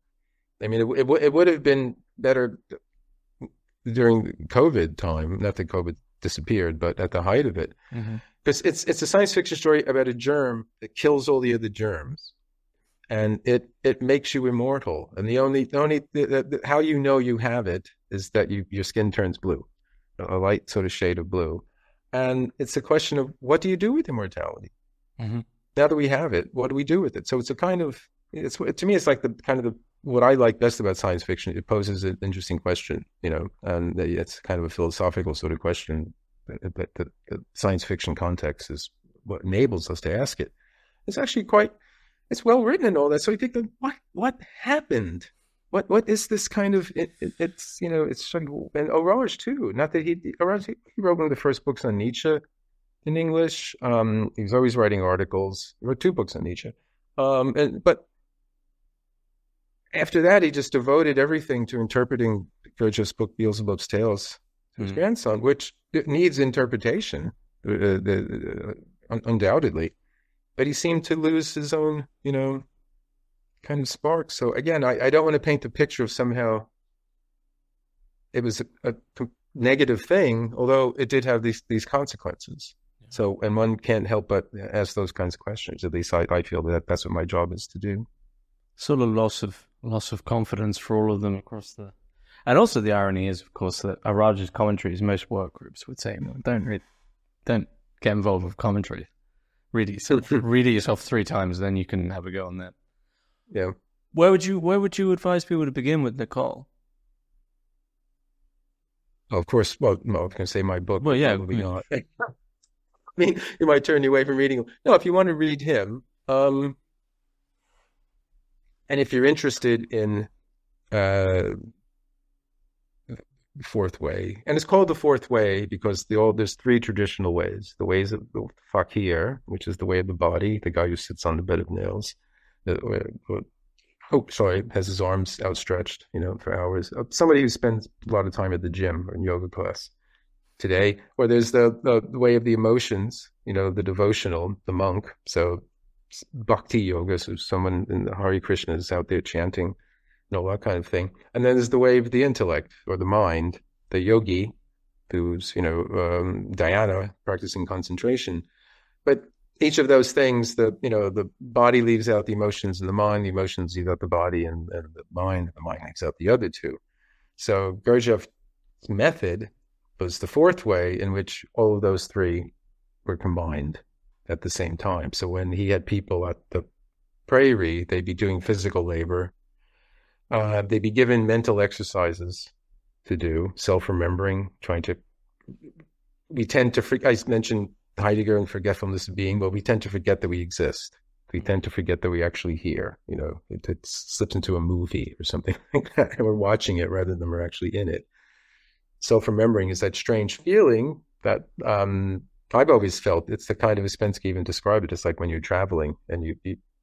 I mean, it would have been better during the COVID time. Not that COVID disappeared, but at the height of it, because it's a science fiction story about a germ that kills all the other germs. And it makes you immortal. And the only how you know you have it is that your skin turns blue, a light sort of shade of blue. And it's a question of, what do you do with immortality? Now that we have it, what do we do with it? So it's a kind of, to me, it's like what I like best about science fiction. It poses an interesting question, and it's kind of a philosophical sort of question. But the science fiction context is what enables us to ask it. It's actually it's well written and all that. So you think, what happened? What is this kind of? It's and Orage too. Not that he wrote one of the first books on Nietzsche in English. He was always writing articles. He wrote 2 books on Nietzsche. But after that, he just devoted everything to interpreting Gurdjieff's book Beelzebub's Tales to his grandson, which needs interpretation, undoubtedly. But he seemed to lose his own, kind of spark. So again, I don't want to paint the picture of somehow it was a negative thing, although it did have these consequences. Yeah. So, and one can't help but ask those kinds of questions. At least I feel that's what my job is to do. Sort of loss of confidence for all of them across the, and also the irony is, of course, that Orage's commentaries, most work groups would say, don't get involved with commentary. Read it yourself 3 times, then you can have a go on that. Yeah. Where would you advise people to begin with Nicoll? Well, of course. Well, no, I was going to say my book. Well, yeah. Probably not. I mean, you might turn away from reading him. No, if you want to read him, and if you're interested in Fourth Way, and it's called the Fourth Way because there's 3 traditional ways: the ways of the fakir, which is the way of the body, the guy who sits on the bed of nails, has his arms outstretched, for hours. Somebody who spends a lot of time at the gym or in yoga class today. Or there's the way of the emotions, the devotional, the monk. So bhakti yoga, so someone in the Hare Krishna is out there chanting, that kind of thing. And then there's the way of the intellect or the mind, the yogi, who's, dhyana, practicing concentration. But each of those things, the body leaves out the emotions and the mind leaves out the body and the mind leaves out the other 2. So Gurdjieff's method was the fourth way in which all of those 3 were combined at the same time. So when he had people at the prairie, they'd be doing physical labor. They'd be given mental exercises to do, self-remembering, we tend to, I mentioned Heidegger and forgetfulness of being, but we tend to forget that we exist. We tend to forget that we actually hear, it slips into a movie or something like that. And we're watching it rather than we're actually in it. Self-remembering is that strange feeling that I've always felt. It's the kind of, Ouspensky even described it, it's like when you're traveling and you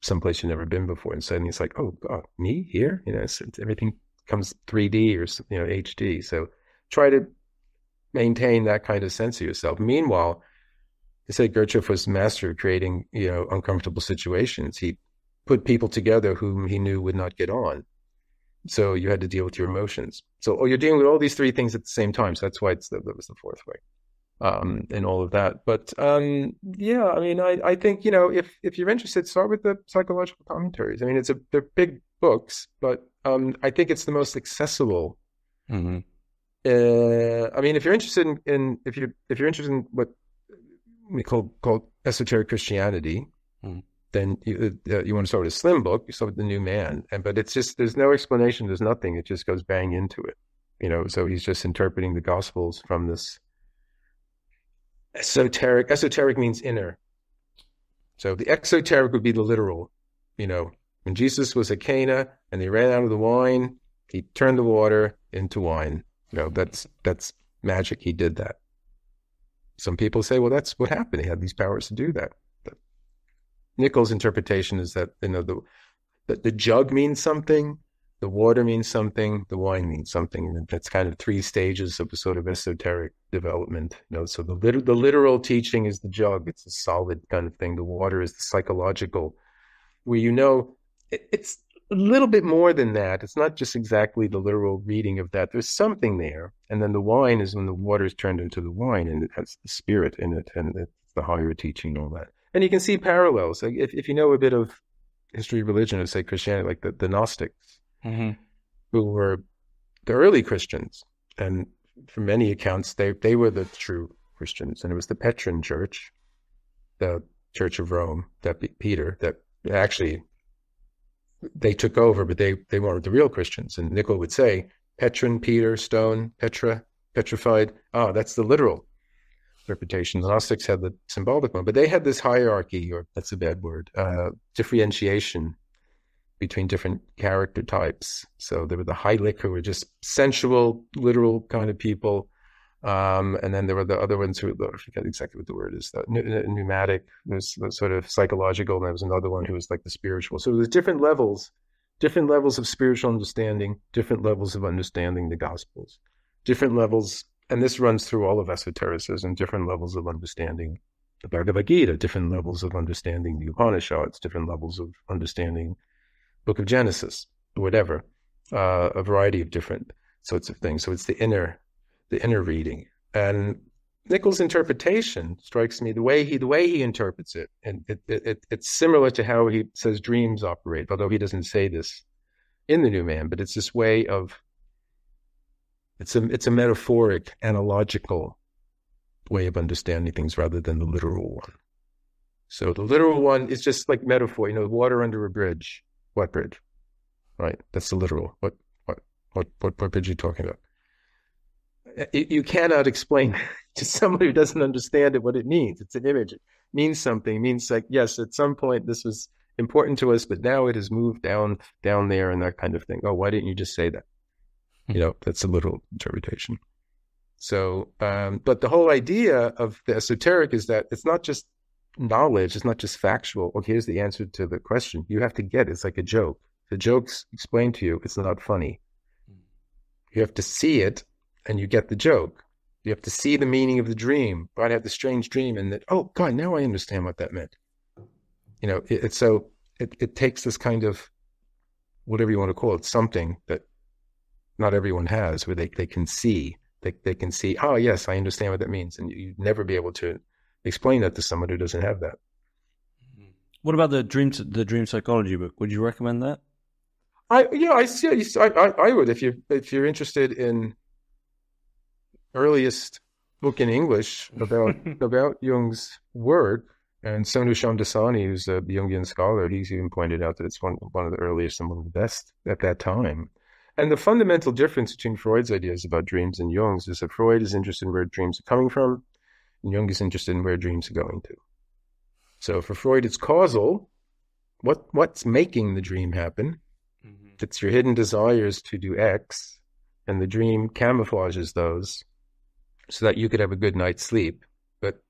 someplace you've never been before, and suddenly it's like, oh God, me here? Everything becomes 3D or HD. So try to maintain that kind of sense of yourself. Meanwhile, I said Gurdjieff was master of creating, uncomfortable situations. He put people together whom he knew would not get on. So you had to deal with your emotions. So you're dealing with all these three things at the same time. So that's why that was the fourth way, and all of that. But yeah, I mean, I think if you're interested, start with the psychological commentaries. I mean, they're big books, but I think it's the most accessible. Mm-hmm. I mean, if you're interested in what we call esoteric Christianity, then you want to start with a slim book. You start with the New Man, but it's just there's no explanation, there's nothing. It just goes bang into it, So he's just interpreting the Gospels from this esoteric. Esoteric means inner. So the exoteric would be the literal. When Jesus was at Cana and they ran out of the wine, he turned the water into wine. That's magic. He did that. Some people say, well, that's what happened. He had these powers to do that. But Nicoll's interpretation is that the jug means something, the water means something, the wine means something. That's kind of three stages of a sort of esoteric development. So the literal teaching is the jug. It's a solid kind of thing. The water is the psychological, where it's a little bit more than that. It's not just exactly the literal reading of that. There's something there. And then the wine is when the water is turned into the wine, and it has the spirit in it, and it's the higher teaching and all that. And you can see parallels. Like if you know a bit of history of religion, or say Christianity, like the Gnostics, who were the early Christians. And from many accounts, they were the true Christians. And it was the Petrine Church, the Church of Rome, that Peter, that actually they took over, but they weren't the real Christians. And Nicoll would say, Petrine, Peter, stone, Petra, petrified. That's the literal interpretation. The Gnostics had the symbolic one, but they had this hierarchy, or that's a bad word, differentiation between different character types. So there were the Heilig, who were just sensual, literal kind of people. And then there were the other ones who, I forget exactly what the word is, pneumatic, there's the sort of psychological, and there was another one who was like the spiritual. So there's different levels of spiritual understanding, different levels of understanding the Gospels, different levels, and this runs through all of esotericism, different levels of understanding the Bhagavad Gita, different levels of understanding the Upanishads, different levels of understanding Book of Genesis, whatever, a variety of different sorts of things. So it's the inner reading. And Nicoll's interpretation strikes me, the way he interprets it, and it's similar to how he says dreams operate, although he doesn't say this in the New Man, but it's this way of, it's a metaphoric, analogical way of understanding things rather than the literal one. So the literal one is just like metaphor, water under a bridge. What bridge? Right, that's the literal. What bridge are you talking about? You cannot explain to someone who doesn't understand it what it means. It's an image. It means something. It means like, yes, at some point this was important to us, but now it has moved down there and that kind of thing. Oh, why didn't you just say that? That's a literal interpretation. So, but the whole idea of the esoteric is that it's not just knowledge. It's not just factual. Okay, here's the answer to the question. You have to get it. It's like a joke. The joke's explained to you. It's not funny. You have to see it, and you get the joke. You have to see the meaning of the dream. God had the strange dream, and that, oh God, now I understand what that meant. It takes this kind of, whatever you want to call it, something that not everyone has, where they can see. They can see, oh yes, I understand what that means, and you'd never be able to explain that to someone who doesn't have that. What about the dream psychology book? Would you recommend that? I would, if you're interested in earliest book in English about Jung's work, and Sonu Shamdasani, who's a Jungian scholar, he's even pointed out that it's one of the earliest and one of the best at that time. And the fundamental difference between Freud's ideas about dreams and Jung's is that Freud is interested in where dreams are coming from, and Jung is interested in where dreams are going to. So for Freud, it's causal. What's making the dream happen? Mm-hmm. It's your hidden desires to do X, and the dream camouflages those so that you could have a good night's sleep. But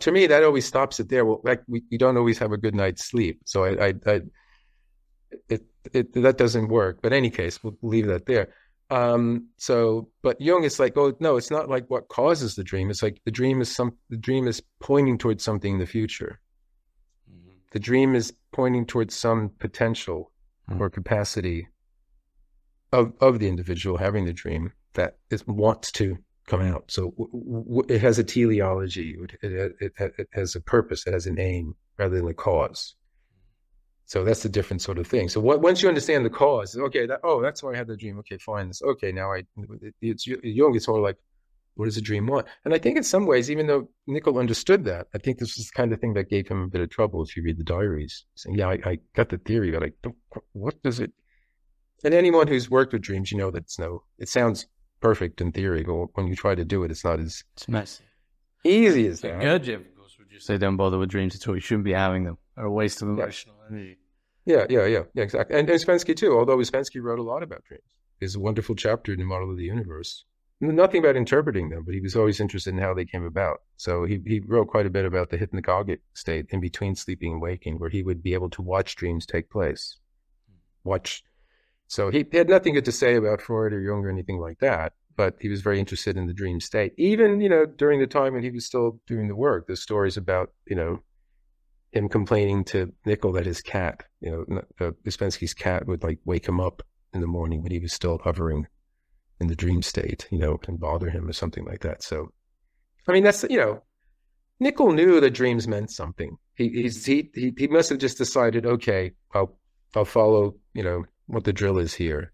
to me, that always stops it there. Well, we don't always have a good night's sleep. So that doesn't work. But in any case, we'll leave that there. But Jung is like, oh no, it's not like what causes the dream. It's like the dream is pointing towards something in the future. Mm-hmm. The dream is pointing towards some potential or capacity of the individual having the dream that wants to come out. So it has a teleology. It has a purpose. It has an aim rather than a cause. So that's a different sort of thing. So once you understand the cause, okay, that's why I had the dream. Okay, fine. Now Jung is sort of like, what does the dream want? And I think in some ways, even though Nicoll understood that, I think this is the kind of thing that gave him a bit of trouble if you read the diaries. Saying, yeah, I got the theory, but what does it? And anyone who's worked with dreams, you know that it sounds perfect in theory, but when you try to do it, it's not as messy. Easy as that. Gurdjieff, of course, would just say don't bother with dreams at all. You shouldn't be having them. They're a waste of emotional energy. Yeah, exactly. And Ouspensky too, although Ouspensky wrote a lot about dreams. There's a wonderful chapter in The Model of the Universe. Nothing about interpreting them, but he was always interested in how they came about. So he wrote quite a bit about the hypnagogic state in between sleeping and waking, where he would be able to watch dreams take place. So he had nothing good to say about Freud or Jung or anything like that, but he was very interested in the dream state. Even, during the time when he was still doing the work, there's stories about, him complaining to Nicoll that his cat, Ouspensky's cat would like wake him up in the morning when he was still hovering in the dream state, and bother him or something like that. So, I mean, that's, Nicoll knew that dreams meant something. He must have just decided, okay, I'll follow, what the drill is here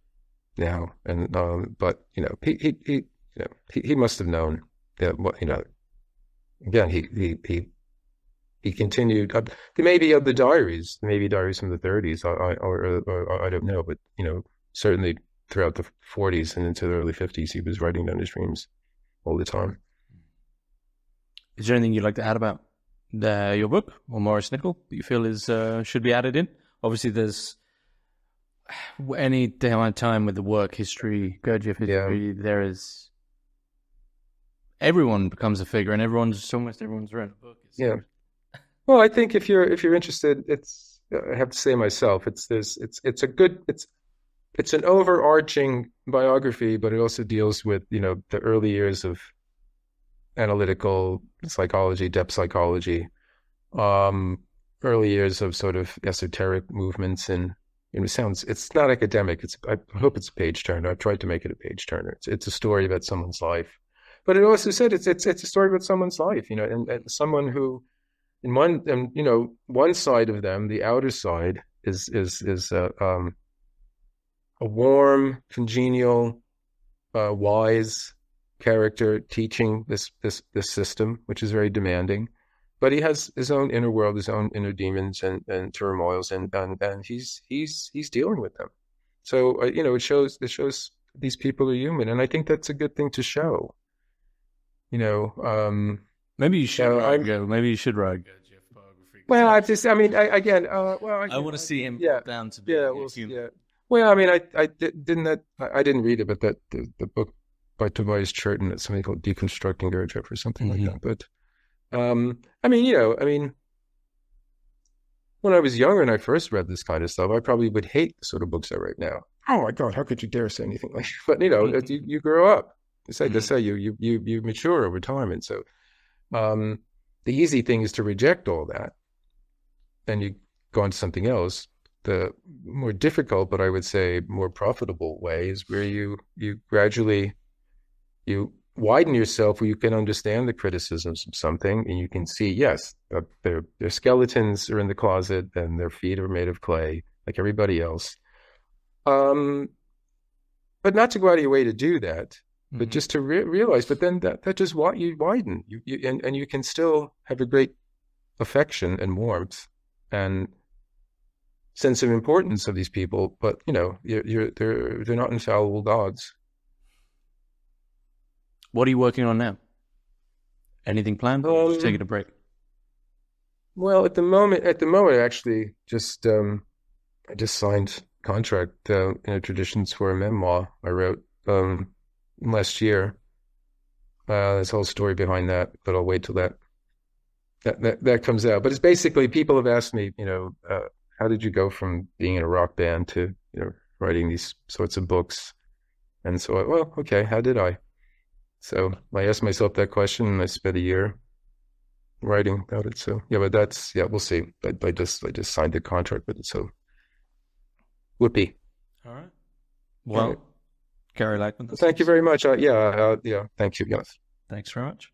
now. And, but, he must have known that, again, he continued, maybe of the diaries, maybe diaries from the 30s, or I don't know, but, certainly throughout the 40s and into the early 50s, he was writing down his dreams all the time. Is there anything you'd like to add about your book or Maurice Nicoll that you feel is should be added in? Obviously, there's any time with the work history, Gurdjieff history, there is everyone becomes a figure, and almost everyone's written a book. Well, I think if you're interested, I have to say myself, it's an overarching biography, but it also deals with, the early years of analytical psychology, depth psychology, early years of sort of esoteric movements, and it's not academic. I hope it's a page turner. I've tried to make it a page turner. It's a story about someone's life, but it also said it's a story about someone's life, and someone who, in one side of them, the outer side is a warm, congenial, wise character teaching this system, which is very demanding. But he has his own inner world, his own inner demons and turmoils, and he's dealing with them. So it shows these people are human, and I think that's a good thing to show. Maybe you should write a Gurdjieff biography. Well, I want to see him down to be human. Well, I mean, I didn't read it, but the book by Tobias Churton, it's something called Deconstructing Gurdjieff or something like that. But when I was younger and I first read this kind of stuff, I probably would hate the sort of books I write now. Oh my God, how could you dare say anything like that? But you grow up. Just say you mature over time, and so the easy thing is to reject all that, and you go on to something else. The more difficult, but I would say more profitable way is where you gradually widen yourself, where you can understand the criticisms of something, and you can see, yes, their skeletons are in the closet and their feet are made of clay, like everybody else. But not to go out of your way to do that, but just to realize. But then that just you widen, and you can still have a great affection and warmth and sense of importance of these people, but they're not infallible gods. What are you working on now? Anything planned? Or just taking a break? Well, at the moment, I actually just I just signed contract Traditions for a memoir I wrote last year. There's a whole story behind that, but I'll wait till that comes out. But it's basically, people have asked me, how did you go from being in a rock band to writing these sorts of books. And so, well, okay, how did I? So I asked myself that question, and I spent a year writing about it. So yeah, but we'll see. I just signed the contract with it, so whoopee. All right. Well, Gary Lachman. Thank you very much. Yeah, thank you, Kenneth. Thanks very much.